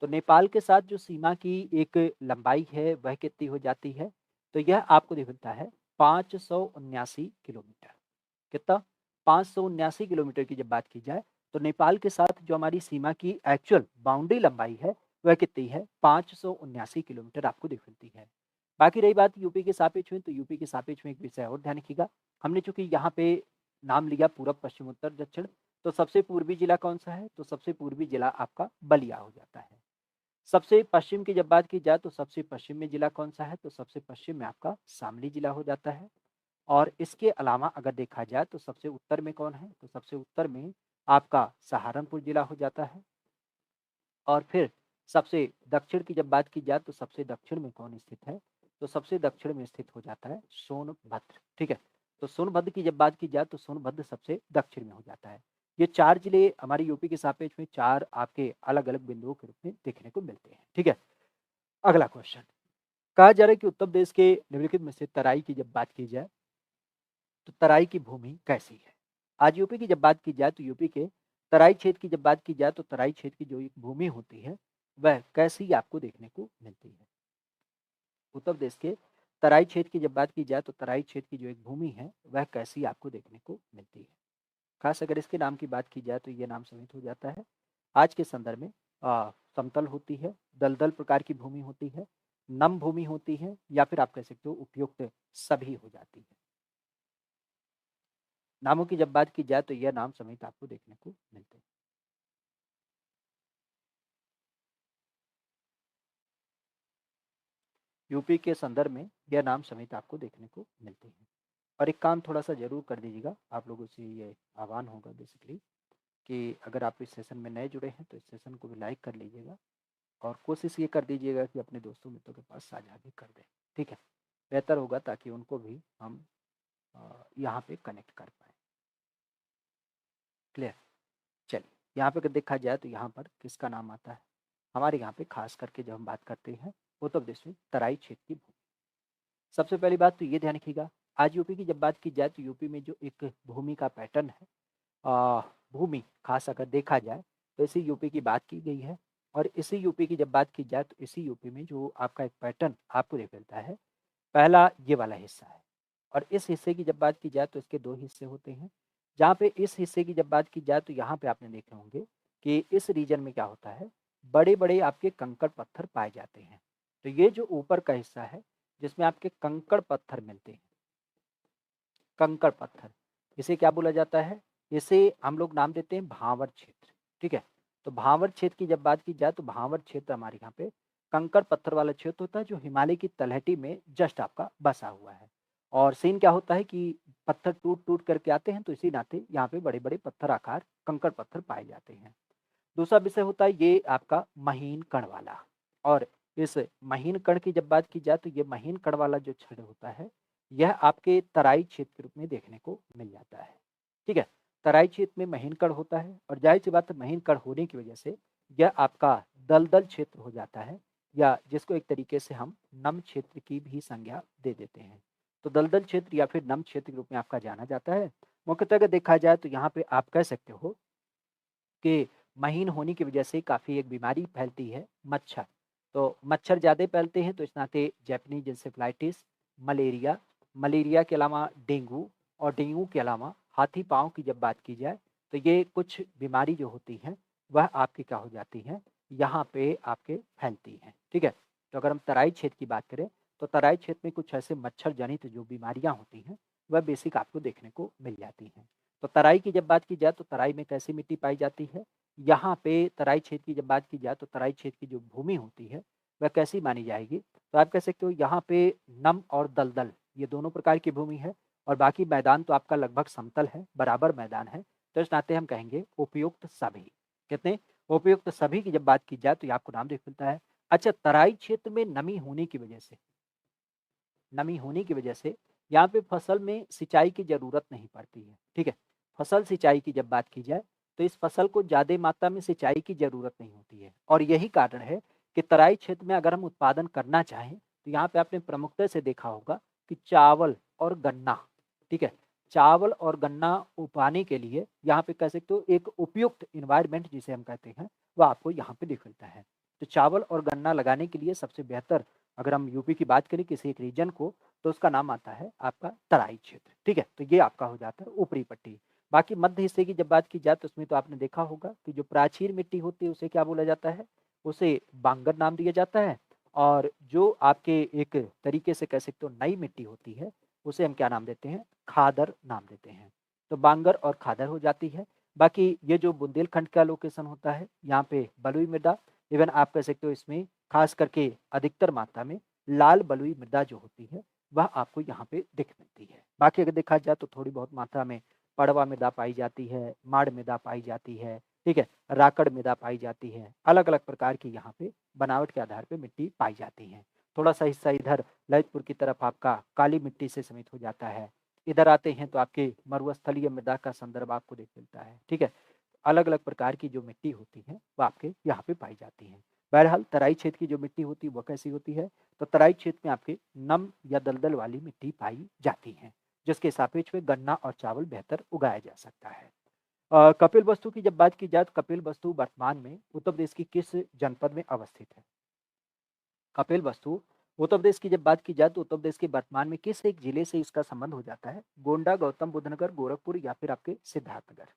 तो नेपाल के साथ जो सीमा की एक लंबाई है वह कितनी हो जाती है? तो यह आपको दिखता है 579 किलोमीटर। कितना? 579 किलोमीटर की जब बात की जाए तो नेपाल के साथ जो हमारी सीमा की एक्चुअल बाउंड्री लंबाई है वह कितनी है? 579 किलोमीटर आपको दिख मिलती है। बाकी रही बात यूपी के सापेक्ष में, तो यूपी के सापेक्ष में एक विषय और ध्यान रखिएगा। हमने चूंकि यहाँ पे नाम लिया पूरब, पश्चिम, उत्तर, दक्षिण, तो सबसे पूर्वी जिला कौन सा है? तो सबसे पूर्वी जिला आपका बलिया हो जाता है। सबसे पश्चिम की जब बात की जाए तो सबसे पश्चिम में जिला कौन-सा है? तो सबसे पश्चिम में आपका शामली जिला हो जाता है। और इसके अलावा अगर देखा जाए तो सबसे उत्तर में कौन है? तो सबसे उत्तर में आपका सहारनपुर जिला हो जाता है। और फिर सबसे दक्षिण की जब बात की जाए तो सबसे दक्षिण में कौन स्थित है? तो सबसे दक्षिण में स्थित हो जाता है सोनभद्र, ठीक है? तो सोनभद्र की जब बात की जाए तो सोनभद्र सबसे दक्षिण में हो जाता है। ये 4 जिले हमारे यूपी के सापेक्ष में 4 आपके अलग-अलग बिंदुओं के रूप में देखने को मिलते हैं, ठीक है? अगला क्वेश्चन, कहा जा रहा है कि उत्तर प्रदेश के निम्नलिखित में से तराई की जब बात की जाए, तो तराई की भूमि कैसी है? आज यूपी की जब बात की जाए तो यूपी के तराई क्षेत्र की जब बात की जाए तो तराई क्षेत्र की जो एक भूमि होती है, वह कैसी आपको देखने को मिलती है? उत्तर प्रदेश के तराई क्षेत्र की जब बात की जाए तो तराई क्षेत्र की जो एक भूमि है, वह कैसी आपको देखने को मिलती है? खास अगर इसके नाम की बात की जाए तो ये नाम समेत हो जाता है। आज के संदर्भ में समतल होती है, दलदल प्रकार की भूमि होती है, नम भूमि होती है या फिर आप कह सकते हो उपयुक्त सभी हो जाती है। नामों की जब बात की जाए तो यह नाम समेत आपको देखने को मिलते हैं। यूपी के संदर्भ में यह नाम समेत आपको देखने को मिलते हैं। और एक काम थोड़ा-सा ज़रूर कर दीजिएगा, आप लोगों से ये आह्वान होगा बेसिकली कि अगर आप इस सेशन में नए जुड़े हैं तो इस सेशन को भी लाइक कर लीजिएगा और कोशिश ये कर दीजिएगा कि अपने दोस्तों मित्रों के पास साझा भी कर दें, ठीक है? बेहतर होगा ताकि उनको भी हम यहाँ पे कनेक्ट कर पाएँ। क्लियर? चलिए, यहाँ पे अगर देखा जाए तो यहाँ पर किसका नाम आता है? हमारे यहाँ पे खास करके जब हम बात करते हैं उत्तर प्रदेश में तराई क्षेत्र की भूमि। सबसे पहली बात तो ये ध्यान रखिएगा, आज यूपी की जब बात की जाए तो यूपी में जो एक भूमि का पैटर्न है, अ, भूमि खास अगर देखा जाए तो इसी यूपी की बात की गई है। और इसी यूपी की जब बात की जाए तो इसी यूपी में जो आपका एक पैटर्न आपको देख मिलता है, पहला ये वाला हिस्सा है। और इस हिस्से की जब बात की जाए तो इसके 2 हिस्से होते हैं। जहाँ पे इस हिस्से की जब बात की जाए तो यहाँ पे आपने देखे होंगे कि इस रीजन में क्या होता है, बड़े-बड़े आपके कंकड़ पत्थर पाए जाते हैं। तो ये जो ऊपर का हिस्सा है, जिसमें आपके कंकड़ पत्थर मिलते हैं, कंकड़ पत्थर, इसे क्या बोला जाता है? इसे हम लोग नाम देते हैं भांवर क्षेत्र, ठीक है? तो भांवर क्षेत्र की जब बात की जाए तो भांवर क्षेत्र हमारे यहाँ पे कंकड़ पत्थर वाला क्षेत्र होता है जो हिमालय की तलहटी में जस्ट आपका बसा हुआ है। और सीन क्या होता है कि पत्थर टूट-टूट करके आते हैं तो इसी नाते यहाँ पे बड़े-बड़े पत्थर आकार कंकड़ पत्थर पाए जाते हैं। दूसरा विषय होता है ये आपका महीन कण वाला। और इस महीन कण की जब बात की जाए तो ये महीन कण वाला जो क्षण होता है, यह आपके तराई क्षेत्र के रूप में देखने को मिल जाता है, ठीक है? तराई क्षेत्र में महीन कण होता है और ज़ाहिर-सी बात है महीन कण होने की वजह से यह आपका दलदल क्षेत्र हो जाता है या जिसको एक तरीके से हम नम क्षेत्र की भी संज्ञा दे देते हैं। तो दलदल क्षेत्र या फिर नम क्षेत्र के रूप में आपका जाना जाता है। मुख्यतः अगर देखा जाए तो यहाँ पे आप कह सकते हो कि महीन होने की वजह से काफ़ी एक बीमारी फैलती है मच्छर। तो मच्छर ज़्यादा फैलते हैं तो इस नाते जैपनीज़ इंसेफ्लाइटिस, मलेरिया, मलेरिया के अलावा डेंगू और डेंगू के अलावा हाथी पाँव की जब बात की जाए तो ये कुछ बीमारी जो होती हैं वह आपकी क्या हो जाती हैं, यहाँ पे आपके फैलती हैं, ठीक है? तो अगर हम तराई क्षेत्र की बात करें तो तराई क्षेत्र में कुछ ऐसे मच्छर जनित जो बीमारियाँ होती हैं, वह बेसिक आपको देखने को मिल जाती हैं। तो तराई की जब बात की जाए तो तराई में कैसी मिट्टी पाई जाती है? यहाँ पे तराई क्षेत्र की जब बात की जाए तो तराई क्षेत्र की जो भूमि होती है, वह कैसी मानी जाएगी? तो आप कह सकते हो यहाँ पे नम और दलदल ये दोनों प्रकार की भूमि है और बाकी मैदान तो आपका लगभग समतल है, बराबर मैदान है। तो इस नाते हम कहेंगे उपयुक्त सभी। कितने? उपयुक्त सभी की जब बात की जाए तो ये आपको नाम देख मिलता है। अच्छा, तराई क्षेत्र में नमी होने की वजह से यहाँ पे फसल में सिंचाई की ज़रूरत नहीं पड़ती है, ठीक है? फसल सिंचाई की जब बात की जाए, तो इस फसल को ज़्यादा मात्रा में सिंचाई की ज़रूरत नहीं होती है और यही कारण है कि तराई क्षेत्र में अगर हम उत्पादन करना चाहें, तो यहाँ पे आपने प्रमुखता से देखा होगा कि चावल और गन्ना, ठीक है? चावल और गन्ना उगाने के लिए यहाँ पे कह सकते हो एक उपयुक्त एनवायरनमेंट जिसे हम कहते हैं, वो आपको यहाँ पे दिख मिलता है। तो चावल और गन्ना लगाने के लिए सबसे बेहतर अगर हम यूपी की बात करें किसी एक रीजन को, तो उसका नाम आता है आपका तराई क्षेत्र, ठीक है? तो ये आपका हो जाता है ऊपरी पट्टी। बाकी मध्य हिस्से की जब बात की जाए तो उसमें तो आपने देखा होगा कि जो प्राचीन मिट्टी होती है उसे क्या बोला जाता है? उसे बांगर नाम दिया जाता है और जो आपके एक तरीके से कह सकते हो नई मिट्टी होती है, उसे हम क्या नाम देते हैं? खादर नाम देते हैं। तो बांगर और खादर हो जाती है। बाकी ये जो बुंदेलखंड का लोकेशन होता है, यहाँ पे बलुई मृदा इवन आप कह सकते हो इसमें खास करके अधिकतर मात्रा में लाल बलुई मृदा जो होती है वह आपको यहाँ पे दिख मिलती है। बाकी अगर देखा जाए तो थोड़ी बहुत मात्रा में पड़वा मृदा पाई जाती है, माड़ मृदा पाई जाती है, ठीक है, राकड़ मृदा पाई जाती है। अलग-अलग प्रकार की यहाँ पे बनावट के आधार पे मिट्टी पाई जाती है। थोड़ा-सा हिस्सा इधर ललितपुर की तरफ आपका काली मिट्टी से समित हो जाता है। इधर आते हैं तो आपके मरुस्थलीय मृदा का संदर्भ आपको देख मिलता है, ठीक है। अलग-अलग प्रकार की जो मिट्टी होती है, वो आपके यहाँ पे पाई जाती है। बहरहाल तराई क्षेत्र की जो मिट्टी होती है, वो कैसी होती है? तो तराई क्षेत्र में आपके नम या दलदल वाली मिट्टी पाई जाती है, जिसके सापेक्ष में गन्ना और चावल बेहतर उगाया जा सकता है। कपिलवस्तु की जब बात की जाए तो कपिलवस्तु वर्तमान में उत्तर प्रदेश की किस जनपद में अवस्थित है? कपिलवस्तु उत्तर प्रदेश की जब बात की जाए तो उत्तर प्रदेश के वर्तमान में किस एक जिले से इसका संबंध हो जाता है? गोंडा, गौतम बुद्ध नगर, गोरखपुर या फिर आपके सिद्धार्थनगर?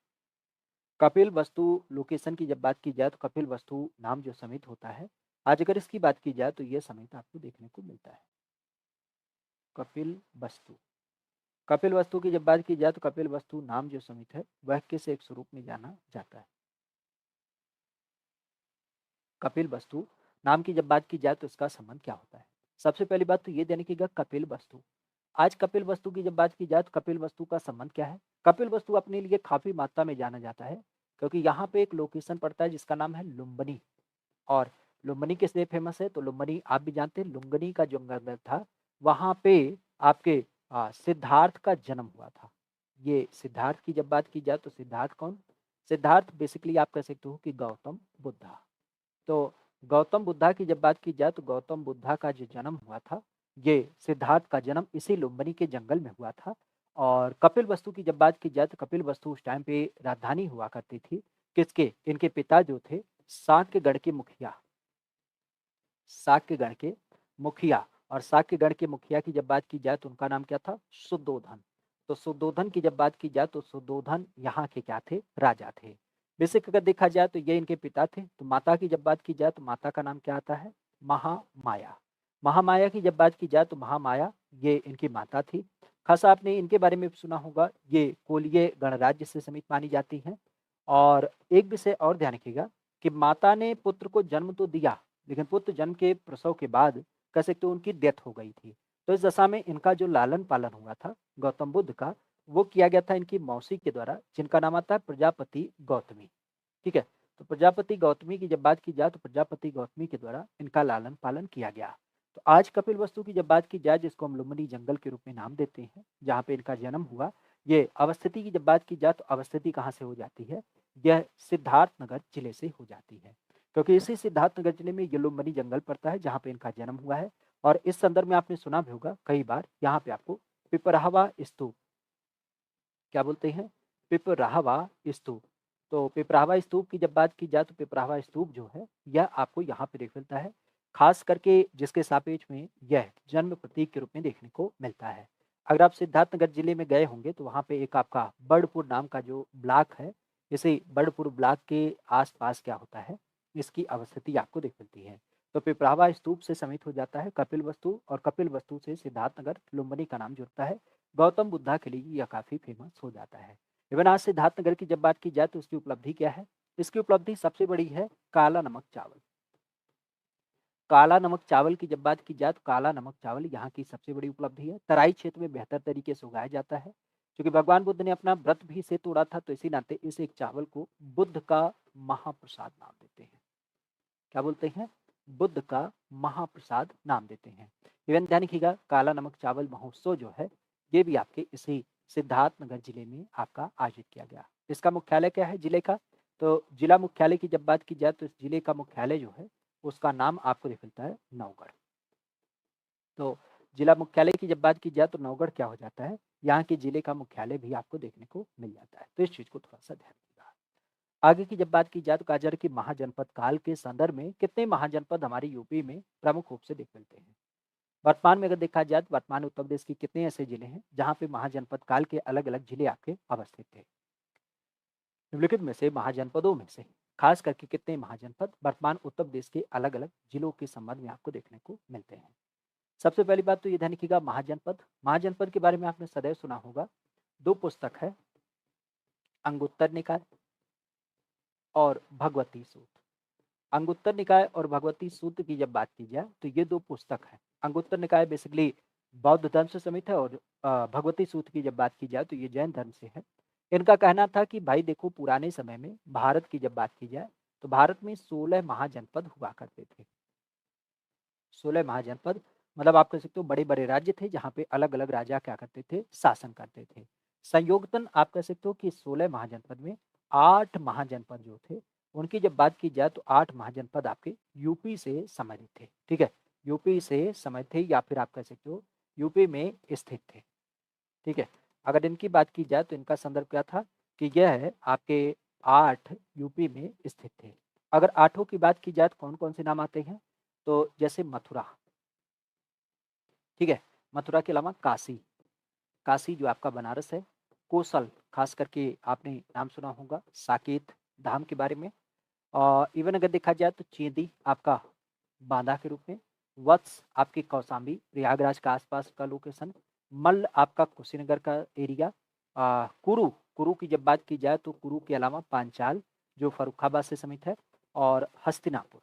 कपिल वस्तु लोकेशन की जब बात की जाए तो कपिल वस्तु नाम जो समित होता है, आज अगर इसकी बात की जाए तो ये समित आपको देखने को मिलता है। कपिल वस्तु, कपिल वस्तु की जब बात की जाए तो कपिल वस्तु नाम जो समित है वह किस एक स्वरूप में जाना जाता है? कपिल वस्तु नाम की जब बात की जाए तो इसका संबंध क्या होता है? सबसे पहली बात तो ये देने की कपिल वस्तु, आज कपिल वस्तु की जब बात की जाए तो कपिल वस्तु का संबंध क्या है? कपिल वस्तु अपने लिए काफी मात्रा में जाना जाता है, क्योंकि यहाँ पे एक लोकेशन पड़ता है जिसका नाम है लुम्बिनी। और लुम्बिनी किस लिए फेमस है? तो लुम्बिनी आप भी जानते हैं, लुम्बिनी का जो जंगल था वहाँ पे आपके सिद्धार्थ का जन्म हुआ था। ये सिद्धार्थ की जब बात की जाए तो सिद्धार्थ कौन? सिद्धार्थ बेसिकली आप कह सकते हो कि गौतम बुद्धा। तो गौतम बुद्धा की जब बात की जाए तो गौतम बुद्धा का जो जन्म हुआ था, ये सिद्धार्थ का जन्म इसी लुम्बिनी के जंगल में हुआ था। और कपिल वस्तु की जब बात की जाए तो कपिल वस्तु उस टाइम पे राजधानी हुआ करती थी किसके? इनके पिता जो थे साक्यगढ़ के मुखिया, साक्यगढ़ के मुखिया। और साक्यगढ़ के मुखिया की जब बात की जाए तो उनका नाम क्या था? सुद्धोधन। तो सुद्धोधन की जब बात की जाए तो सुद्धोधन यहाँ के क्या थे? राजा थे। बेसिक अगर देखा जाए तो ये इनके पिता थे। तो माता की जब बात की जाए तो माता का नाम क्या आता है? महामाया। महामाया की जब बात की जाए तो महामाया ये इनकी माता थी। खासा आपने इनके बारे में भी सुना होगा, ये कोलीय गणराज्य से समित मानी जाती हैं। और एक विषय और ध्यान रखिएगा कि माता ने पुत्र को जन्म तो दिया, लेकिन पुत्र जन्म के प्रसव के बाद कह सकते हो उनकी डेथ हो गई थी। तो इस दशा में इनका जो लालन पालन हुआ था गौतम बुद्ध का, वो किया गया था इनकी मौसी के द्वारा, जिनका नाम आता है प्रजापति गौतमी। ठीक है, तो प्रजापति गौतमी की जब बात की जाए तो प्रजापति गौतमी के द्वारा इनका लालन पालन किया गया। तो आज कपिल वस्तु की जब बात की जाए, जिसको हम लुम्बिनी जंगल के रूप में नाम देते हैं, जहाँ पे इनका जन्म हुआ, ये अवस्थिति की जब बात की जाए तो अवस्थिति कहाँ से हो जाती है? यह सिद्धार्थनगर जिले से हो जाती है, क्योंकि इसी सिद्धार्थनगर जिले में ये लुम्बिनी जंगल पड़ता है जहाँ पे इनका जन्म हुआ है। और इस संदर्भ में आपने सुना भी होगा कई बार, यहाँ पे आपको पिपराहवा स्तूप, क्या बोलते हैं? पिपराहवा स्तूप। तो पिपराहवा स्तूप की जब बात की जाए तो पिपराहवा स्तूप जो है यह आपको यहाँ पे देख मिलता है, खास करके जिसके सापेक्ष में यह जन्म प्रतीक के रूप में देखने को मिलता है। अगर आप सिद्धार्थनगर जिले में गए होंगे तो वहाँ पे एक आपका बर्डपुर नाम का जो ब्लॉक है, इसी बर्डपुर ब्लॉक के आसपास क्या होता है, इसकी अवस्थिति आपको देख मिलती है। तो पिपराहवा स्तूप से समित हो जाता है कपिल वस्तु, और कपिल वस्तु से सिद्धार्थनगर लुम्बिनी का नाम जुड़ता है। गौतम बुद्धा के लिए यह काफ़ी फेमस हो जाता है। इवन आज सिद्धार्थनगर की जब बात की जाए तो इसकी उपलब्धि क्या है? इसकी उपलब्धि सबसे बड़ी है काला नमक चावल। काला नमक चावल की जब बात की जाए तो काला नमक चावल यहाँ की सबसे बड़ी उपलब्धि है। तराई क्षेत्र में बेहतर तरीके से उगाया जाता है, क्योंकि भगवान बुद्ध ने अपना व्रत भी इसे तोड़ा था, तो इसी नाते इस एक चावल को बुद्ध का महाप्रसाद नाम देते हैं। क्या बोलते हैं? बुद्ध का महाप्रसाद नाम देते हैं। इवन ध्यान रखिएगा, काला नमक चावल महोत्सव जो है ये भी आपके इसी सिद्धार्थनगर जिले में आपका आयोजित किया गया। इसका मुख्यालय क्या है जिले का? तो जिला मुख्यालय की जब बात की जाए तो इस जिले का मुख्यालय जो है उसका नाम आपको देख मिलता है नौगढ़। तो जिला मुख्यालय की जब बात की जाए तो नौगढ़ क्या हो जाता है? यहाँ के जिले का मुख्यालय भी आपको देखने को मिल जाता है। तो इस चीज को थोड़ा सा ध्यान रखिएगा। आगे की जब बात की जाए तो कहा जा रहा है कि महाजनपद काल के संदर्भ में कितने महाजनपद हमारे यूपी में प्रमुख रूप से देख मिलते हैं? वर्तमान में अगर देखा जाए तो वर्तमान उत्तर प्रदेश के कितने ऐसे जिले हैं जहाँ पे महाजनपद काल के अलग अलग जिले आपके अवस्थित थे? निम्नलिखित में से महाजनपदों में से खास करके कितने महाजनपद वर्तमान उत्तर प्रदेश के अलग अलग जिलों के संबंध में आपको देखने को मिलते हैं? सबसे पहली बात तो ये ध्यान रखिएगा, महाजनपद, महाजनपद के बारे में आपने सदैव सुना होगा। दो पुस्तक है, अंगुत्तर निकाय और भगवती सूत्र। अंगुत्तर निकाय और भगवती सूत्र की जब बात की जाए तो ये दो पुस्तक हैं। अंगुत्तर निकाय बेसिकली बौद्ध धर्म से समित है और भगवती सूत्र की जब बात की जाए तो ये जैन धर्म से है। इनका कहना था कि भाई देखो, पुराने समय में भारत की जब बात की जाए तो भारत में 16 महाजनपद हुआ करते थे। 16 महाजनपद मतलब आप कह सकते हो बड़े बड़े राज्य थे जहाँ पे अलग अलग राजा क्या करते थे, शासन करते थे। संयोगतन आप कह सकते हो कि 16 महाजनपद में 8 महाजनपद जो थे, उनकी जब बात की जाए तो 8 महाजनपद आपके यूपी से संबंधित थे। ठीक है, यूपी से संबंधित थे या फिर आप कह सकते हो यूपी में स्थित थे। ठीक है, अगर इनकी बात की जाए तो इनका संदर्भ क्या था कि यह है आपके 8 यूपी में स्थित थे। अगर आठों की बात की जाए तो कौन कौन से नाम आते हैं, तो जैसे मथुरा, ठीक है, मथुरा के अलावा काशी, काशी जो आपका बनारस है, कोसल, खास करके आपने नाम सुना होगा साकेत धाम के बारे में। और इवन अगर देखा जाए तो चेदी आपका बांदा के रूप में, वत्स आपके कौशाम्बी प्रयागराज का आसपास का लोकेशन, मल्ल आपका कुशीनगर का एरिया, कुरु, कुरु की जब बात की जाए तो कुरु के अलावा पांचाल जो फर्रुखाबाद से समित है, और हस्तिनापुर,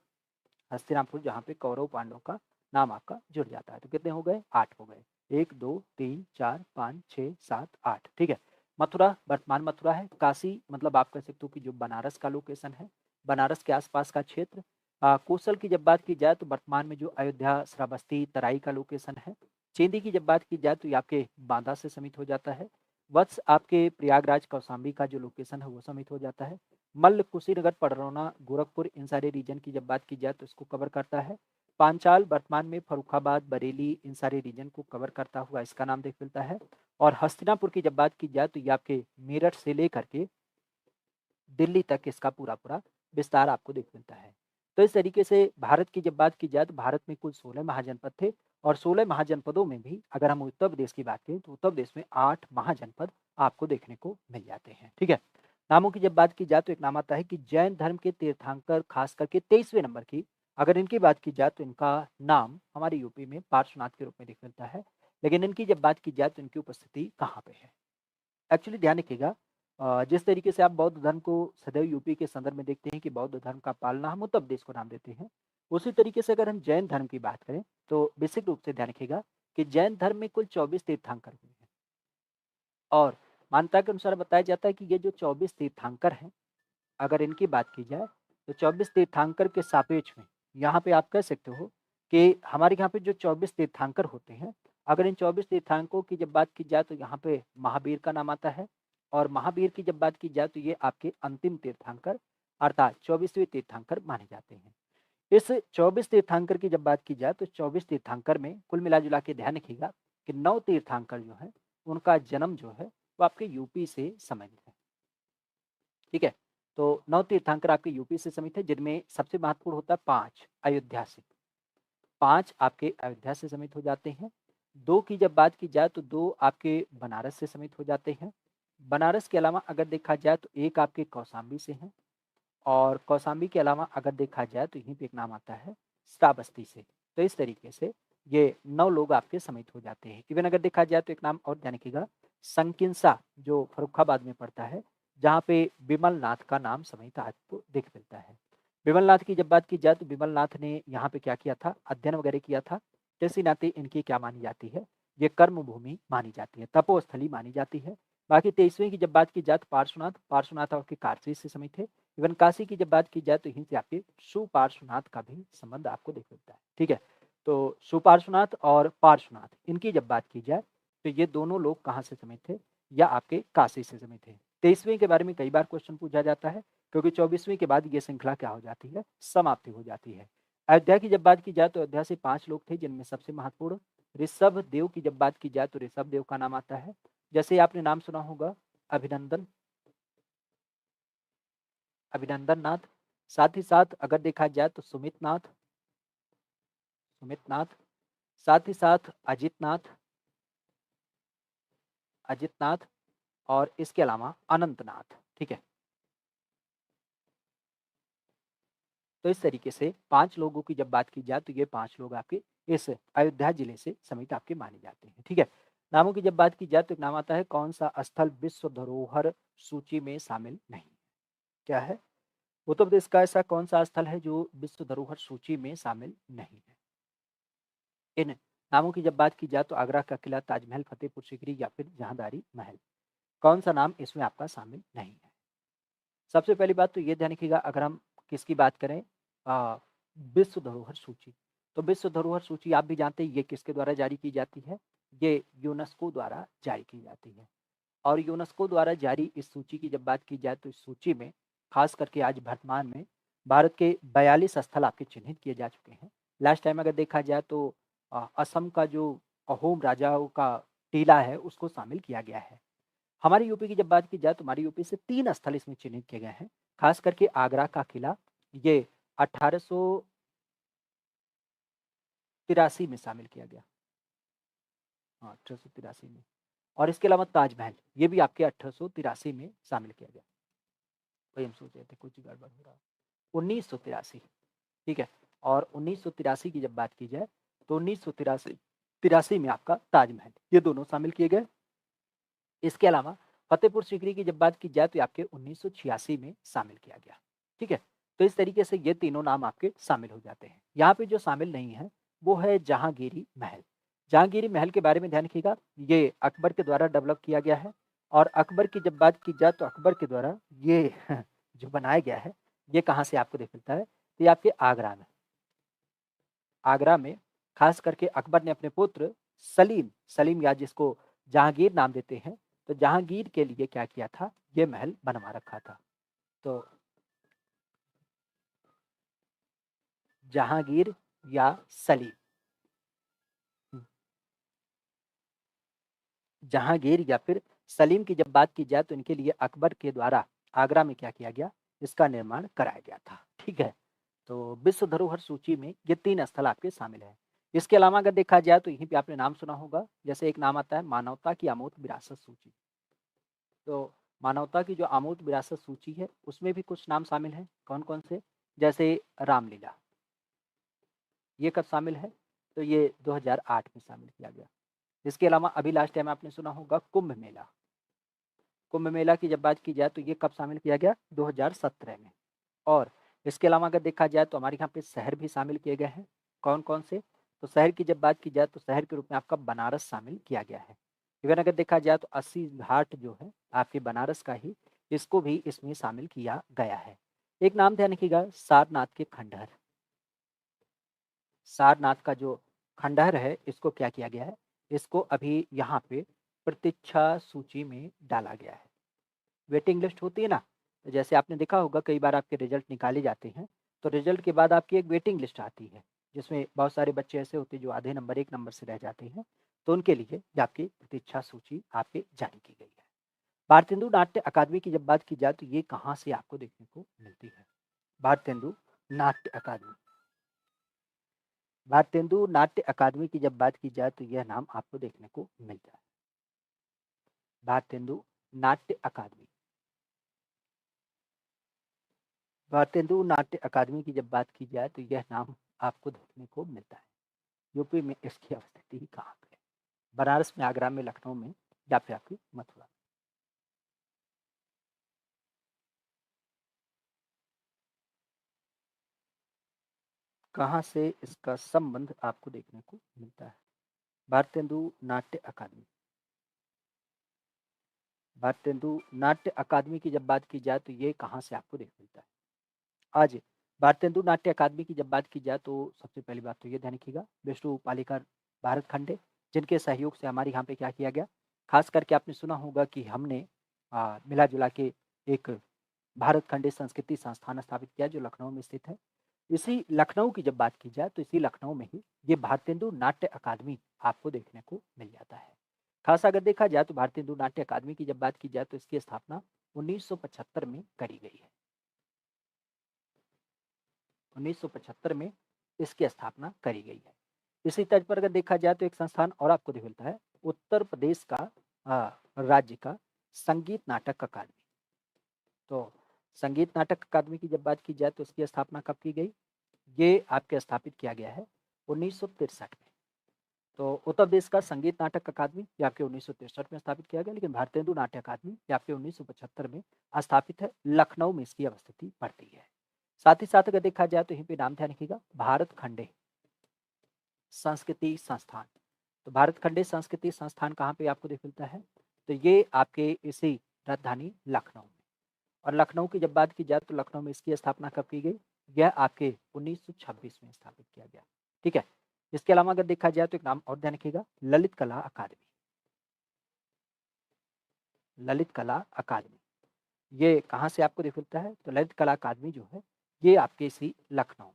हस्तिनापुर जहाँ पे कौरव पांडव का नाम आपका जुड़ जाता है। तो कितने हो गए, 8 हो गए, 1 2 3 4 5 6 7 8। ठीक है, मथुरा वर्तमान मथुरा है, काशी मतलब आप कह सकते हो कि जो बनारस का लोकेशन है, बनारस के आसपास का क्षेत्र। कौशल की जब बात की जाए तो वर्तमान में जो अयोध्या श्रावस्ती तराई का लोकेशन है। चेंदी की जब बात की जाए तो ये आपके बांदा से समित हो जाता है। वत्स आपके प्रयागराज कौशाम्बी का जो लोकेशन है वो समित हो जाता है। मल्ल कुशीनगर पडरौना गोरखपुर इन सारे रीजन की जब बात की जाए तो इसको कवर करता है। पांचाल वर्तमान में फर्रुखाबाद बरेली इन सारे रीजन को कवर करता हुआ इसका नाम देख मिलता है। और हस्तिनापुर की जब बात की जाए तो ये आपके मेरठ से लेकर के दिल्ली तक इसका पूरा पूरा विस्तार आपको देख मिलता है। तो इस तरीके से भारत की जब बात की जाए तो भारत में कुल 16 महाजनपद थे, और 16 महाजनपदों में भी अगर हम उत्तर प्रदेश की बात करें तो उत्तर प्रदेश में 8 महाजनपद आपको देखने को मिल जाते हैं। ठीक है, नामों की जब बात की जाए तो एक नाम आता है कि जैन धर्म के तीर्थंकर, खास करके 23वें नंबर की अगर इनकी बात की जाए तो इनका नाम हमारे यूपी में पार्श्वनाथ के रूप में दिख मिलता है। लेकिन इनकी जब बात की जाए तो इनकी उपस्थिति कहाँ पे है, एक्चुअली ध्यान रखिएगा। जिस तरीके से आप बौद्ध धर्म को सदैव यूपी के संदर्भ में देखते हैं कि बौद्ध धर्म का पालना हम उत्तर प्रदेश को नाम देते हैं, उसी तरीके से अगर हम जैन धर्म की बात करें तो बेसिक रूप से ध्यान रखिएगा कि जैन धर्म में कुल 24 तीर्थंकर हुए हैं। और मान्यता के अनुसार बताया जाता है कि ये जो 24 तीर्थंकर हैं, अगर इनकी बात की जाए तो 24 तीर्थंकर के सापेक्ष में यहाँ पे आप कह सकते हो कि हमारे यहाँ पे जो 24 तीर्थंकर होते हैं, अगर इन 24 तीर्थंकरों की जब बात की जाए तो यहाँ पे महावीर का नाम आता है। और महावीर की जब बात की जाए तो ये आपके अंतिम तीर्थंकर अर्थात 24वें तीर्थंकर माने जाते हैं। इस 24 तीर्थंकर की जब बात की जाए तो 24 तीर्थंकर में कुल मिला जुला के ध्यान रखिएगा कि 9 तीर्थंकर जो है उनका जन्म जो है वो आपके यूपी से संबंधित है। ठीक है, तो 9 तीर्थंकर आपके यूपी से समित है, जिनमें सबसे महत्वपूर्ण होता है 5 अयोध्या से, 5 आपके अयोध्या से समित हो जाते हैं। 2 की जब बात की जाए तो 2 आपके बनारस से समित हो जाते हैं। बनारस के अलावा अगर देखा जाए तो एक आपके कौशाम्बी से हैं, और कौशाम्बी के अलावा अगर देखा जाए तो यहीं पे एक नाम आता है श्रावस्ती से। तो इस तरीके से ये 9 लोग आपके समित हो जाते हैं। इवन अगर देखा जाए तो एक नाम और ध्यान रखिएगा, संकिंसा जो फर्रुखाबाद में पड़ता है, जहाँ पे बिमल नाथ का नाम समित आपको दिख मिलता है। बिमल नाथ की जब बात की जाए तो बिमल नाथ ने यहाँ पे क्या किया था, अध्ययन वगैरह किया था। इसी नाते इनकी क्या मानी जाती है, ये कर्म भूमि मानी जाती है, तपोस्थली मानी जाती है। बाकी 23वें की जब बात की जाए तो पार्श्वनाथ, पार्श्वनाथ आपके काशी से समित है। इवन काशी की जब बात की जाए तो यहीं से आपके सुपार्श्वनाथ का भी संबंध आपको देख मिलता है। ठीक है, तो सुपार्श्वनाथ और पार्श्वनाथ इनकी जब बात की जाए तो ये दोनों लोग कहाँ से समित थे, या आपके काशी से समित थे। 23वें के बारे में कई बार क्वेश्चन पूछा जाता है, क्योंकि 24वीं के बाद ये श्रृंखला क्या हो जाती है, समाप्ति हो जाती है। अयोध्या की जब बात की जाए तो अयोध्या से 5 लोग थे, जिनमें सबसे महत्वपूर्ण ऋषभ देव की जब बात की जाए तो ऋषभ देव का नाम आता है। जैसे आपने नाम सुना होगा अभिनंदन, अभिनंदन नाथ। साथ ही साथ अगर देखा जाए तो सुमित नाथ, सुमित नाथ, साथ ही साथ अजित नाथ, अजित नाथ, और इसके अलावा अनंत नाथ। ठीक है, तो इस तरीके से 5 लोगों की जब बात की जाए तो ये 5 लोग आपके इस अयोध्या जिले से समित आपके माने जाते हैं। ठीक है, नामों की जब बात की जाए तो एक नाम आता है, कौन सा स्थल विश्व धरोहर सूची में शामिल नहीं, क्या है, उत्तर प्रदेश का ऐसा कौन सा स्थल है जो विश्व धरोहर सूची में शामिल नहीं है? इन नामों की जब बात की जाए तो आगरा का किला, ताजमहल, फतेहपुर सीकरी या फिर जहांदारी महल, कौन सा नाम इसमें आपका शामिल नहीं है? सबसे पहली बात तो ये ध्यान रखिएगा, अगर हम किसकी बात करें, अ, विश्व धरोहर सूची, तो विश्व धरोहर सूची आप भी जानते हैं ये किसके द्वारा जारी की जाती है? ये यूनेस्को द्वारा जारी की जाती है। और यूनेस्को द्वारा जारी इस सूची की जब बात की जाए तो इस सूची में खास करके आज वर्तमान में भारत के 42 स्थल आपके चिन्हित किए जा चुके हैं। लास्ट टाइम अगर देखा जाए तो असम का जो अहोम राजाओं का टीला है उसको शामिल किया गया है। हमारी यूपी की जब बात की जाए तो हमारी यूपी से 3 स्थल इसमें चिन्हित किए गए हैं। खास करके आगरा का किला, ये 1883 में शामिल किया गया। हाँ, 1883 में। और इसके अलावा ताजमहल, ये भी आपके 1883 में शामिल किया गया। वही हम सोच रहे थे कुछ गड़बड़ हो रहा है। 1983, ठीक है। और 1983 की जब बात की जाए तो 1983 में आपका ताजमहल, ये दोनों शामिल किए गए। इसके अलावा फतेहपुर सीकरी की जब बात की जाए तो आपके 1986 में शामिल किया गया, ठीक है। तो इस तरीके से ये तीनों नाम आपके शामिल हो जाते हैं। यहाँ पे जो शामिल नहीं है वो है जहांगीरी महल। जहांगीरी महल के बारे में ध्यान रखिएगा, ये अकबर के द्वारा डेवलप किया गया है। और अकबर की जब बात की जाए तो अकबर के द्वारा ये जो बनाया गया है, ये कहाँ से आपको देख मिलता है? तो ये आपके आगरा में, आगरा में खास करके अकबर ने अपने पुत्र सलीम, सलीम या जिसको जहांगीर नाम देते हैं, तो जहांगीर के लिए क्या किया था, ये महल बनवा रखा था। तो जहांगीर या सलीम, जहांगीर या फिर सलीम की जब बात की जाए तो इनके लिए अकबर के द्वारा आगरा में क्या किया गया, इसका निर्माण कराया गया था, ठीक है। तो विश्व धरोहर सूची में ये 3 स्थल आपके शामिल हैं। इसके अलावा अगर देखा जाए तो यहीं पे आपने नाम सुना होगा, जैसे एक नाम आता है मानवता की अमूर्त विरासत सूची। तो मानवता की जो अमूर्त विरासत सूची है उसमें भी कुछ नाम शामिल हैं, कौन कौन से? जैसे रामलीला, ये कब शामिल है? तो ये 2008 में शामिल किया गया। इसके अलावा अभी लास्ट टाइम आपने सुना होगा कुंभ मेला, कुंभ मेला की जब बात की जाए तो ये कब शामिल किया गया? 2017 में। और इसके अलावा अगर देखा जाए तो हमारे यहाँ पे शहर भी शामिल किए गए हैं, कौन कौन से? तो शहर की जब बात की जाए तो शहर के रूप में आपका बनारस शामिल किया गया है। इवन अगर देखा जाए तो 80 घाट जो है आपके बनारस का ही, इसको भी इसमें शामिल किया गया है। एक नाम ध्यान रखिएगा, सारनाथ के खंडहर, सारनाथ का जो खंडहर है इसको क्या किया गया है, इसको अभी यहाँ पे प्रतीक्षा सूची में डाला गया है। वेटिंग लिस्ट होती है ना, तो जैसे आपने देखा होगा कई बार आपके रिजल्ट निकाले जाते हैं, तो रिजल्ट के बाद आपकी एक वेटिंग लिस्ट आती है, जिसमें बहुत सारे बच्चे ऐसे होते हैं जो आधे नंबर, 1 नंबर से रह जाते हैं, तो उनके लिए ये आपकी प्रतीक्षा सूची आपके जारी की गई है। भारतेंदु नाट्य अकादमी की जब बात की जाए तो ये कहाँ से आपको देखने को मिलती है? भारतेंदु नाट्य अकादमी, भारतेंदु नाट्य अकादमी की जब बात की जाए तो यह नाम आपको देखने को मिलता है, भारतेंदु नाट्य अकादमी। भारतेंदु नाट्य अकादमी की जब बात की जाए तो यह नाम आपको देखने को मिलता है। यूपी में इसकी अवस्थिति कहाँ पे है? बनारस में, आगरा में, लखनऊ में या फिर आपकी मथुरा? कहाँ से इसका संबंध आपको देखने को मिलता है? भारतेंदु नाट्य अकादमी, भारतेंदु नाट्य अकादमी की जब बात की जाए तो ये कहाँ से आपको देख मिलता है? आज भारतेंदु नाट्य अकादमी की जब बात की जाए तो सबसे पहली बात तो ये ध्यान रखिएगा, विष्णु पालेकर भारत खंडे, जिनके सहयोग से हमारे यहाँ पे क्या किया गया, खास करके आपने सुना होगा कि हमने मिला जुला के एक भारत खंडे संस्कृति संस्थान स्थापित किया जो लखनऊ में स्थित है। इसी लखनऊ की जब बात की जाए तो इसी लखनऊ में ही ये भारतेंदु नाट्य अकादमी आपको देखने को मिल जाता है। खास अगर देखा जाए तो भारतेंदु नाट्य अकादमी की जब बात की जाए तो इसकी स्थापना 1975 में करी गई है। 1975 में इसकी स्थापना करी गई है। इसी तर्ज पर अगर देखा जाए तो एक संस्थान और आपको दिख मिलता है, उत्तर प्रदेश का राज्य का संगीत नाटक अकादमी। तो संगीत नाटक अकादमी की जब बात की जाए तो उसकी स्थापना कब की गई? ये आपके स्थापित किया गया है 1963 में। तो उत्तर प्रदेश का संगीत नाटक अकादमी ये आपके 1963 में स्थापित किया गया, लेकिन भारतेंदु नाट्य अकादमी ये आपके 1975 में स्थापित है। लखनऊ में इसकी अवस्थिति पड़ती है। साथ ही साथ अगर देखा जाए तो यहीं पे नाम ध्यान रखिएगा, भारत खंडे संस्कृति संस्थान। तो भारत खंडे संस्कृति संस्थान कहाँ पे आपको देख मिलता है? तो ये आपके इसी राजधानी लखनऊ में। और लखनऊ की जब बात की जाए तो लखनऊ में इसकी स्थापना कब की गई? यह आपके 1926 में स्थापित किया गया। ठीक है। इसके अलावा अगर देखा जाए तो एक नाम और ध्यान रखिएगा, ललित कला अकादमी। ललित कला अकादमी ये कहाँ से आपको देख मिलता है? तो ललित कला अकादमी जो है ये आपके इसी लखनऊ में।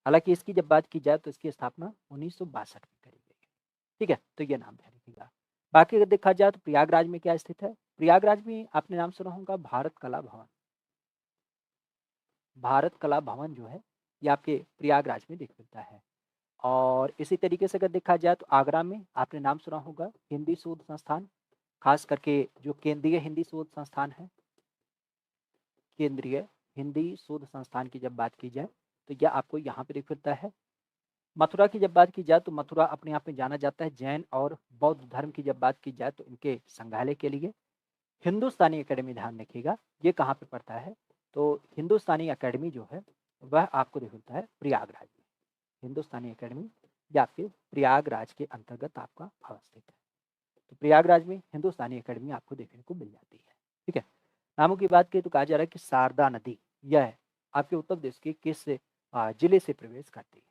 हालांकि इसकी जब बात की जाए तो इसकी स्थापना 1962 में करी गई है। ठीक है, तो ये नाम ध्यान रखिएगा। बाकी अगर देखा जाए तो प्रयागराज में क्या स्थित है? प्रयागराज में आपने नाम सुना होगा भारत कला भवन। भारत कला भवन जो है ये आपके प्रयागराज में दिख मिलता है। और इसी तरीके से अगर देखा जाए तो आगरा में आपने नाम सुना होगा हिंदी शोध संस्थान, खास करके जो केंद्रीय हिंदी शोध संस्थान है, केंद्रीय हिंदी शोध संस्थान की जब बात की जाए तो यह आपको यहाँ पे दिख मिलता है। मथुरा की जब बात की जाए तो मथुरा अपने आप में जाना जाता है जैन और बौद्ध धर्म की जब बात की जाए तो इनके संग्रहालय के लिए। हिंदुस्तानी एकेडमी ध्यान रखिएगा ये कहाँ पे पड़ता है? तो हिंदुस्तानी एकेडमी जो है वह आपको दिख मिलता है प्रयागराज में। हिंदुस्तानी एकेडमी ये आपके प्रयागराज के अंतर्गत आपका अवस्थित है। तो प्रयागराज में हिंदुस्तानी एकेडमी आपको देखने को मिल जाती है। ठीक है। नामों की बात की तो कहा जा रहा है कि शारदा नदी यह आपके उत्तर प्रदेश के किस जिले से प्रवेश करती है?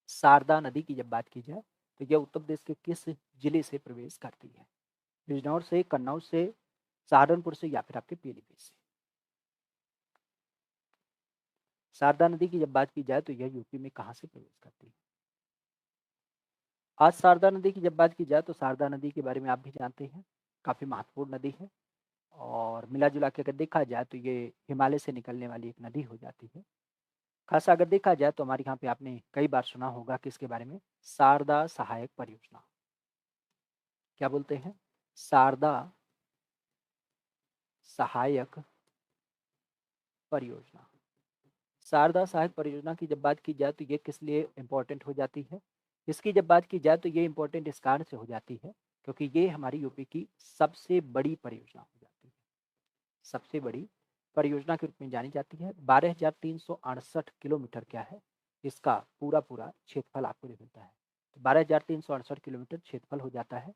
शारदा नदी की जब बात की जाए तो यह उत्तर प्रदेश के किस जिले से प्रवेश करती है? बिजनौर से, कन्नौज से, सहारनपुर से या फिर आपके पीलीभीत से? शारदा नदी की जब बात की जाए तो यह यूपी में कहाँ से प्रवेश करती है? आज शारदा नदी की जब बात की जाए तो शारदा नदी के बारे में आप भी जानते हैं, काफ़ी महत्वपूर्ण नदी है। और मिला जुला के अगर देखा जाए तो ये हिमालय से निकलने वाली एक नदी हो जाती है। खासा अगर देखा जाए तो हमारे यहाँ पे आपने कई बार सुना होगा किसके बारे में? शारदा सहायक परियोजना। क्या बोलते हैं? शारदा सहायक परियोजना। शारदा सहायक परियोजना की जब बात की जाए तो ये किस लिए इम्पोर्टेंट हो जाती है? इसकी जब बात की जाए तो ये इम्पोर्टेंट इस कारण से हो जाती है क्योंकि ये हमारी यूपी की सबसे बड़ी परियोजना हो जाती है। सबसे बड़ी परियोजना के रूप में जानी जाती है। 12,368 किलोमीटर क्या है इसका पूरा पूरा क्षेत्रफल आपको मिलता है। तो 12,368 किलोमीटर क्षेत्रफल हो जाता है।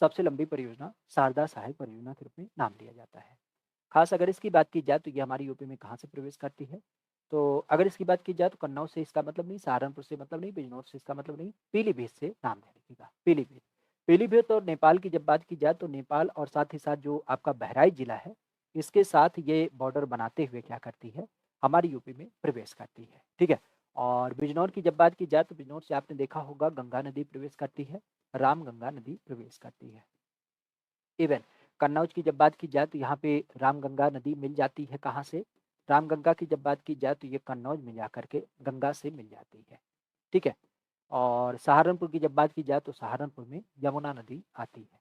सबसे लंबी परियोजना शारदा सहायक परियोजना के रूप में नाम लिया जाता है। खास अगर इसकी बात की जाए तो ये हमारी यूपी में कहाँ से प्रवेश करती है? तो अगर इसकी बात की जाए तो कन्नौज से इसका मतलब नहीं, सहारनपुर से मतलब नहीं, बिजनौर से इसका मतलब नहीं, पीलीभीत से नाम ध्यान रखिएगा, पीलीभीत। पीलीभीत और नेपाल की जब बात की जाए तो नेपाल और साथ ही साथ जो आपका बहराइच जिला है इसके साथ ये बॉर्डर बनाते हुए क्या करती है? हमारी यूपी में प्रवेश करती है। ठीक है। और बिजनौर की जब बात की जाए तो बिजनौर से आपने देखा होगा गंगा नदी प्रवेश करती है, रामगंगा नदी प्रवेश करती है। इवन कन्नौज की जब बात की जाए तो यहाँ पे रामगंगा नदी मिल जाती है कहाँ से? रामगंगा की जब बात की जाए तो ये कन्नौज में जाकर के गंगा से मिल जाती है। ठीक है। और सहारनपुर की जब बात की जाए तो सहारनपुर में यमुना नदी आती है।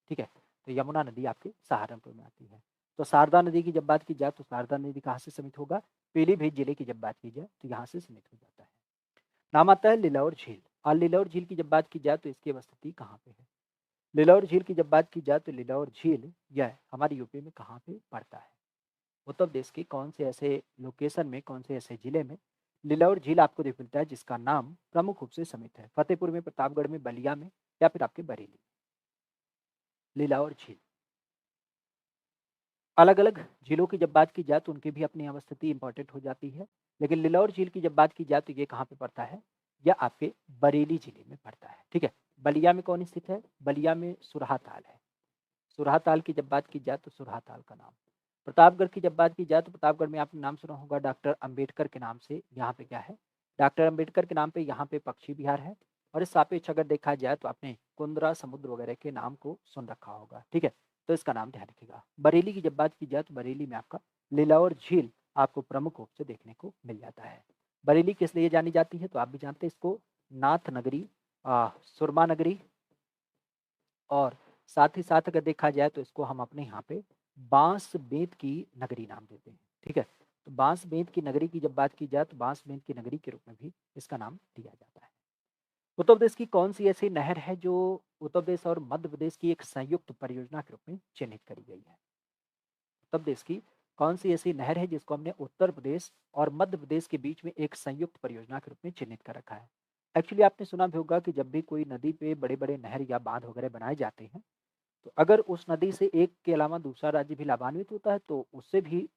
ठीक है। तो यमुना नदी आपके सहारनपुर में आती है। तो शारदा नदी की जब बात की जाए तो शारदा नदी कहाँ से समित होगा? पीलीभीत जिले की जब बात की जाए तो यहाँ से समित हो जाता है। नाम आता है लिलौर झील। और लिलौर झील की जब बात की जाए तो इसकी अवस्थिति कहाँ पे है? लिलौर झील की जब बात की जाए तो लिलौर झील यह हमारे यूपी में कहाँ पे पड़ता है? उत्तर प्रदेश के कौन से ऐसे लोकेशन में, कौन से ऐसे जिले में लिलौर झील आपको देख मिलता है जिसका नाम प्रमुख रूप से समित है? फतेहपुर में, प्रतापगढ़ में, बलिया में या फिर आपके बरेली? लिलौर झील। अलग अलग झीलों की जब बात की जाए तो उनकी भी अपनी अवस्थिति इंपॉर्टेंट हो जाती है, लेकिन लिलौर झील की जब बात की जाए तो ये कहाँ पे पड़ता है? यह आपके बरेली जिले में पड़ता है। ठीक है। बलिया में कौन स्थित है? बलिया में सुरहा ताल है। सुरहा ताल की जब बात की जाए तो सुरहा ताल का नाम। प्रतापगढ़ की जब बात की जाए तो प्रतापगढ़ में आपने नाम सुना होगा डॉक्टर अंबेडकर के नाम से, यहाँ पे क्या है? डॉक्टर अंबेडकर के नाम पे यहाँ पे पक्षी विहार है। और इस सापेक्ष अगर देखा जाए तो आपने कुंद्रा समुद्र वगैरह के नाम को सुन रखा होगा। ठीक है। तो इसका नाम ध्यान रखिएगा। बरेली की जब बात की जाए तो बरेली में आपका लिलौर झील आपको प्रमुख रूप से देखने को मिल जाता है। बरेली किस लिए जानी जाती है? तो आप भी जानते हैं इसको नाथ नगरी, सुरमा नगरी, और साथ ही साथ अगर देखा जाए तो इसको हम अपने यहाँ पे बांस बेंत की नगरी नाम देते हैं। ठीक है। तो बांस बेंत की नगरी की जब बात की जाए तो बांस बेंत की नगरी के रूप में भी इसका नाम दिया जाता है। उत्तर प्रदेश की कौन-सी ऐसी नहर है जो उत्तर प्रदेश और मध्य प्रदेश की एक संयुक्त परियोजना के रूप में चिन्हित करी गई है? उत्तर प्रदेश की कौन-सी ऐसी नहर है जिसको हमने उत्तर प्रदेश और मध्य प्रदेश के बीच में एक संयुक्त परियोजना के रूप में चिन्हित कर रखा है? एक्चुअली आपने सुना भी होगा कि जब भी कोई नदी पे बड़े-बड़े नहर या बाँध वगैरह बनाए जाते हैं, तो अगर उस नदी से एक के अलावा दूसरा राज्य भी लाभान्वित होता है, तो उससे भी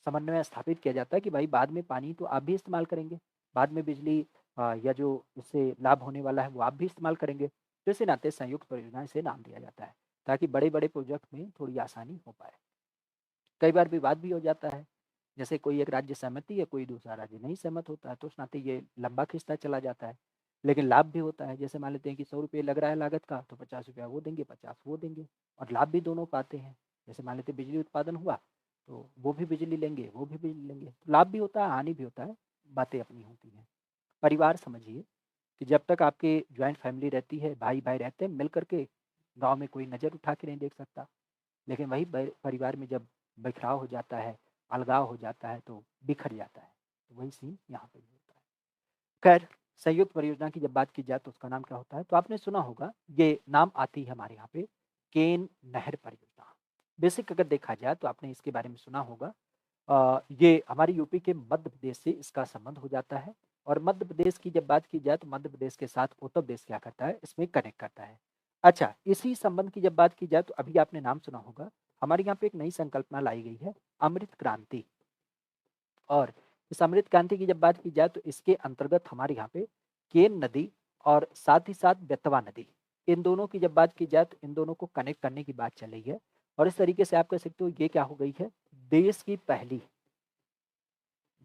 समन्वय स्थापित किया जाता है कि भाई बाद में पानी तो आप भी इस्तेमाल करेंगे, बाद में बिजली या जो इससे लाभ होने वाला है वो आप भी इस्तेमाल करेंगे। तो इसी नाते संयुक्त परियोजना इसे नाम दिया जाता है, ताकि बड़े-बड़े प्रोजेक्ट में थोड़ी आसानी हो पाए। कई बार विवाद भी हो जाता है, जैसे कोई एक राज्य सहमति है, कोई दूसरा राज्य नहीं सहमत होता है, तो उस नाते ये लंबा खिंचता चला जाता है। लेकिन लाभ भी होता है, जैसे मान लेते हैं कि ₹100 लग रहा है लागत का, तो ₹50 वो देंगे, 50 वो देंगे और लाभ भी दोनों पाते हैं। जैसे मान लेते हैं बिजली उत्पादन हुआ, तो वो भी बिजली लेंगे, वो भी बिजली लेंगे। तो लाभ भी होता है, हानि भी होता है, बातें अपनी होती हैं। परिवार समझिए कि जब तक आपके जॉइंट फैमिली रहती है, भाई-भाई रहते हैं मिल कर के, गाँव में कोई नज़र उठा के नहीं देख सकता। लेकिन वही परिवार में जब बिखराव हो जाता है, अलगाव हो जाता है, तो बिखर जाता है। तो वही सीन यहाँ पे भी होता है। खैर, संयुक्त परियोजना की जब बात की जाए तो उसका नाम क्या होता है? तो आपने सुना होगा, ये नाम आती है हमारे यहाँ पे केन नहर परियोजना। बेसिक अगर देखा जाए तो आपने इसके बारे में सुना होगा। ये हमारी यूपी के मध्य प्रदेश से इसका संबंध हो जाता है और मध्य प्रदेश की जब बात की जाए तो मध्य प्रदेश के साथ उत्तर प्रदेश क्या करता है, इसमें कनेक्ट करता है। अच्छा, इसी संबंध की जब बात की जाए तो अभी आपने नाम सुना होगा, हमारे यहाँ पे एक नई संकल्पना लाई गई है, अमृत क्रांति। और इस अमृत क्रांति की जब बात की जाए तो इसके अंतर्गत हमारे यहाँ पे केन नदी और साथ ही साथ बेतवा नदी, इन दोनों की जब बात की जाए तो इन दोनों को कनेक्ट करने की बात चल रही है। और इस तरीके से आप कह सकते हो ये क्या हो गई है, देश की पहली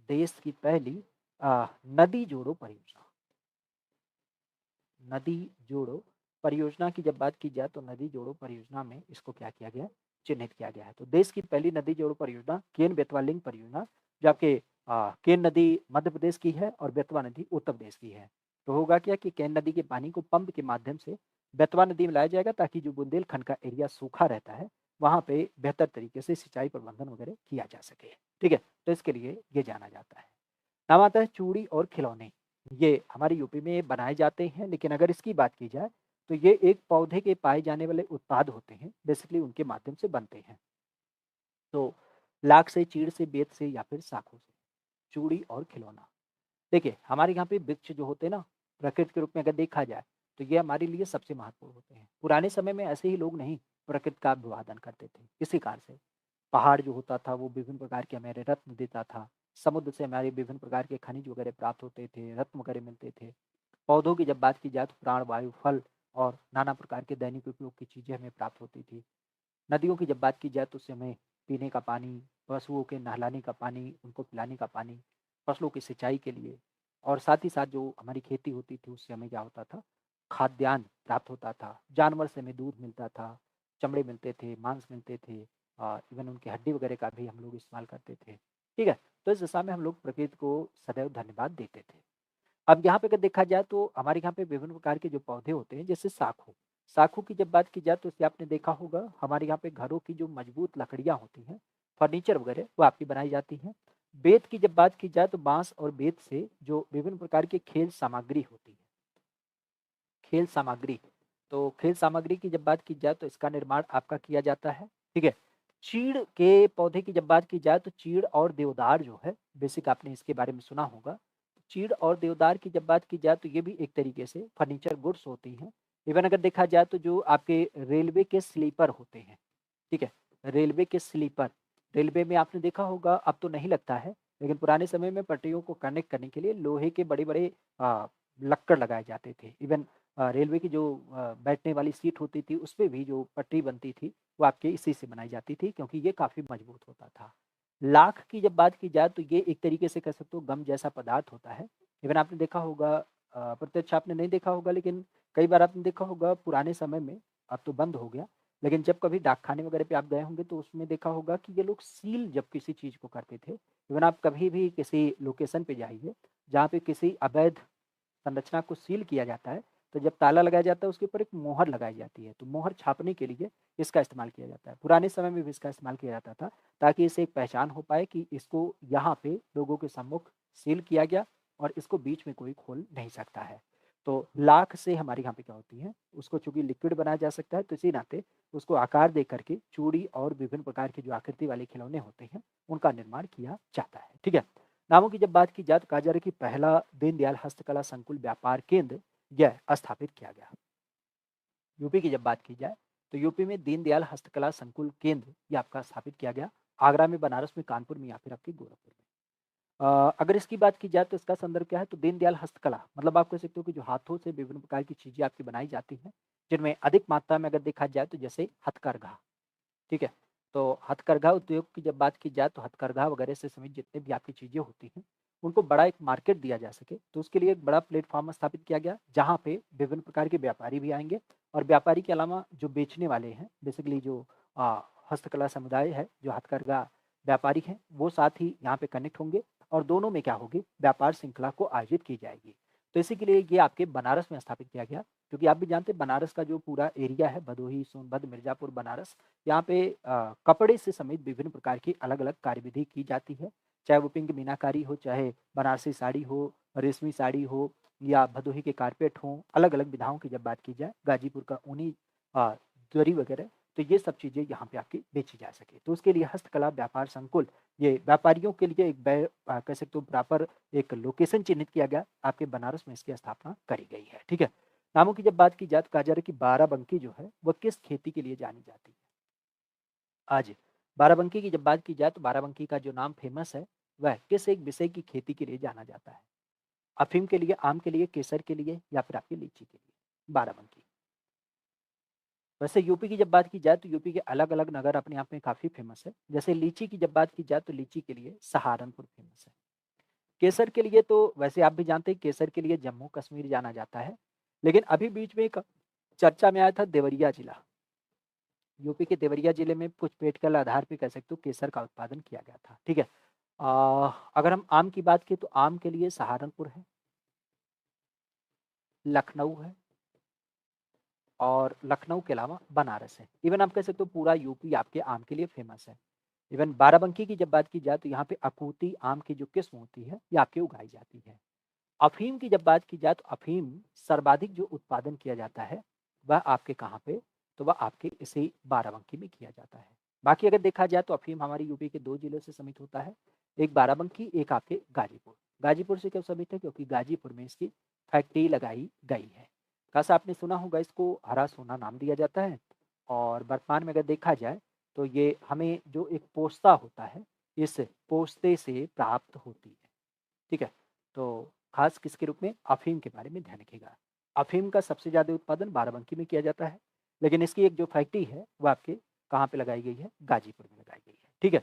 देश की पहली नदी जोड़ो परियोजना। नदी जोड़ो परियोजना की जब बात की जाए तो नदी जोड़ो परियोजना में इसको क्या किया गया है, चिन्हित किया गया है। तो देश की पहली नदी जोड़ो परियोजना केन बेतवा लिंक परियोजना, जो आपके केन नदी मध्य प्रदेश की है और बेतवा नदी उत्तर प्रदेश की है। तो होगा क्या कि केन नदी के पानी को पंप के माध्यम से बेतवा नदी में लाया जाएगा, ताकि जो बुंदेलखंड का एरिया सूखा रहता है, वहाँ पे बेहतर तरीके से सिंचाई प्रबंधन वगैरह किया जा सके। ठीक है, तो इसके लिए ये जाना जाता है। नाम आता है चूड़ी और खिलौने। ये हमारी यूपी में बनाए जाते हैं, लेकिन अगर इसकी बात की जाए तो ये एक पौधे के पाए जाने वाले उत्पाद होते हैं, बेसिकली उनके माध्यम से बनते हैं। तो लाख से, चीड़ से, बेत से या फिर साखू से, चूड़ी और खिलौना। देखिए, हमारे यहाँ पे वृक्ष जो होते हैं ना, प्रकृति के रूप में अगर देखा जाए, तो ये हमारे लिए सबसे महत्वपूर्ण होते हैं। पुराने समय में ऐसे ही लोग नहीं प्रकृति का अभिवादन करते थे, इसी कारण से। पहाड़ जो होता था वो विभिन्न प्रकार के हमें रत्न देता था, समुद्र से हमारे विभिन्न प्रकार के खनिज वगैरह प्राप्त होते थे, रत्न वगैरह मिलते थे। पौधों की जब बात की जाए तो प्राण वायु, फल और नाना प्रकार के दैनिक उपयोग की चीज़ें हमें प्राप्त होती थी। नदियों की जब बात की जाए तो उससे हमें पीने का पानी, पशुओं के नहलाने का पानी, उनको पिलाने का पानी, फसलों की सिंचाई के लिए और साथ ही साथ जो हमारी खेती होती थी उससे हमें क्या होता था, खाद्यान्न प्राप्त होता था। जानवर से हमें दूध मिलता था, चमड़े मिलते थे, मांस मिलते थे, इवन उनकी हड्डी वगैरह का भी हम लोग इस्तेमाल करते थे। ठीक है? तो इस दिशा में हम लोग प्रकृति को सदैव धन्यवाद देते थे। अब यहाँ पे अगर देखा जाए तो हमारे यहाँ पे विभिन्न प्रकार के जो पौधे होते हैं, जैसे साखू। साखू की जब बात की जाए तो इसे आपने देखा होगा, हमारे यहाँ पे घरों की जो मजबूत लकड़ियाँ होती हैं, फर्नीचर वगैरह वो आपकी बनाई जाती हैं। बेत की जब बात की जाए तो बाँस और बेत से जो विभिन्न प्रकार की खेल सामग्री होती है, खेल सामग्री, तो खेल सामग्री की जब बात की जाए तो इसका निर्माण आपका किया जाता है, ठीक है? चीड़ के पौधे की जब बात की जाए तो चीड़ और देवदार जो है, बेसिक आपने इसके बारे में सुना होगा। चीड़ और देवदार की जब बात की जाए तो ये भी एक तरीके से फर्नीचर गुड्स होती हैं। इवन अगर देखा जाए तो जो आपके रेलवे के स्लीपर होते हैं, ठीक है? रेलवे के स्लीपर, रेलवे में आपने देखा होगा, अब तो नहीं लगता है, लेकिन पुराने समय में पटरियों को कनेक्ट करने के लिए लोहे के बड़े-बड़े लक्कड़ लगाए जाते थे। इवन रेलवे की जो बैठने वाली सीट होती थी, उसपे भी जो पटरी बनती थी, वो आपके इसी से बनाई जाती थी, क्योंकि ये काफ़ी मजबूत होता था। लाख की जब बात की जाए तो ये एक तरीके से कह सकते हो गम जैसा पदार्थ होता है। इवन आपने देखा होगा, प्रत्यक्ष आपने नहीं देखा होगा, लेकिन कई बार आपने देखा होगा पुराने समय में, अब तो बंद हो गया, लेकिन जब कभी डाकखाने वगैरह पे आप गए होंगे तो उसमें देखा होगा कि ये लोग सील जब किसी चीज़ को करते थे, इवन आप कभी भी किसी लोकेशन पे जाइए, जहाँ पे किसी अवैध संरचना को सील किया जाता है, तो जब ताला लगाया जाता है उसके ऊपर एक मोहर लगाई जाती है, तो मोहर छापने के लिए इसका इस्तेमाल किया जाता है। पुराने समय में भी इसका इस्तेमाल किया जाता था, ताकि इससे एक पहचान हो पाए कि इसको यहाँ पे लोगों के सम्मुख सील किया गया और इसको बीच में कोई खोल नहीं सकता है। तो लाख से हमारे यहाँ पे क्या होती है, उसको चूंकि लिक्विड बनाया जा सकता है तो इसी नाते उसको आकार दे करके चूड़ी और विभिन्न प्रकार के जो आकृति वाले खिलौने होते हैं उनका निर्माण किया जाता है। ठीक है, नामों की जब बात की जाए तो कहा जा रहा है कि पहला दीनदयाल हस्तकला संकुल व्यापार केंद्र यह स्थापित किया गया। यूपी की जब बात की जाए तो यूपी में दीनदयाल हस्तकला संकुल केंद्र ये आपका स्थापित किया गया, आगरा में, बनारस में, कानपुर में या फिर आपके गोरखपुर में। अगर इसकी बात की जाए तो इसका संदर्भ क्या है, तो दीनदयाल हस्तकला मतलब आप कह सकते हो कि जो हाथों से विभिन्न प्रकार की चीजें आपकी बनाई जाती हैं, जिनमें अधिक मात्रा में अगर देखा जाए तो जैसे हथकरघा। ठीक है, तो हथकरघा उद्योग की जब बात की जाए तो हथकरघा वगैरह से समित जितने भी आपकी चीजें होती हैं उनको बड़ा एक मार्केट दिया जा सके, तो उसके लिए एक बड़ा प्लेटफॉर्म स्थापित किया गया जहाँ पे विभिन्न प्रकार के व्यापारी भी आएंगे और व्यापारी के अलावा जो बेचने वाले हैं, बेसिकली जो हस्तकला समुदाय है, जो हथकरघा व्यापारी हैं, वो साथ ही यहाँ पे कनेक्ट होंगे और दोनों में क्या होगी, व्यापार श्रृंखला को आयोजित की जाएगी। तो इसी के लिए ये आपके बनारस में स्थापित किया गया, क्योंकि आप भी जानते हैं बनारस का जो पूरा एरिया है, भदोही, सोनभद्र, मिर्जापुर, बनारस, यहाँ पे कपड़े से समेत विभिन्न प्रकार की अलग अलग कार्यविधि की जाती है, चाहे वो पिंक मीनाकारी हो, चाहे बनारसी साड़ी हो, रेशमी साड़ी हो या भदोही के कारपेट हो, अलग अलग विधाओं की जब बात की जाए, गाजीपुर का ऊनी अ, दरी वगैरह, तो ये सब चीज़ें यहाँ पे आपकी बेची जा सके, तो उसके लिए हस्तकला व्यापार संकुल ये व्यापारियों के लिए एक कह सकते हो प्रॉपर एक लोकेशन चिन्हित किया गया, आपके बनारस में इसकी स्थापना करी गई है। ठीक है, नामों की जब बात की जाए तो कहा जा रहा है कि बाराबंकी जो है वह किस खेती के लिए जानी जाती है। आज बाराबंकी की जब बात की जाए तो बाराबंकी का जो नाम फेमस है वह किस एक विषय की खेती के लिए जाना जाता है, अफीम के लिए, आम के लिए, केसर के लिए या फिर आपकी लीची के लिए। बाराबंकी, वैसे यूपी की जब बात की जाए तो यूपी के अलग अलग नगर अपने आप में काफ़ी फेमस है, जैसे लीची की जब बात की जाए तो लीची के लिए सहारनपुर फेमस है। केसर के लिए तो वैसे आप भी जानते हैं केसर के लिए जम्मू कश्मीर जाना जाता है, लेकिन अभी बीच में एक चर्चा में आया था देवरिया जिला, यूपी के देवरिया जिले में कुछ पेड़ के आधार पे कह सकते हो केसर का उत्पादन किया गया था। ठीक है, अगर हम आम की बात की तो आम के लिए सहारनपुर है, लखनऊ है और लखनऊ के अलावा बनारस है। इवन आप कह सकते हो पूरा यूपी आपके आम के लिए फेमस है। इवन बाराबंकी की जब बात की जाए तो यहाँ पे अकूती आम की जो किस्म होती है ये आपके उगाई जाती है। अफीम की जब बात की जाए तो अफीम सर्वाधिक जो उत्पादन किया जाता है वह आपके कहाँ पे, तो वह आपके इसी बाराबंकी में किया जाता है। बाकी अगर देखा जाए तो अफीम हमारी यूपी के 2 जिलों से समित होता है, एक बाराबंकी, एक आपके गाजीपुर। गाजीपुर से क्यों समित है, क्योंकि गाजीपुर में इसकी फैक्ट्री लगाई गई है। खासा आपने सुना होगा इसको हरा सोना नाम दिया जाता है, और वर्तमान में अगर देखा जाए तो ये हमें जो एक पोस्ता होता है इस पोस्ते से प्राप्त होती है। ठीक है, तो खास किसके रूप में, अफीम के बारे में ध्यान रखिएगा। अफीम का सबसे ज़्यादा उत्पादन बाराबंकी में किया जाता है, लेकिन इसकी एक जो फैक्ट्री है वो आपके कहाँ पे लगाई गई है, गाजीपुर में लगाई गई है। ठीक है,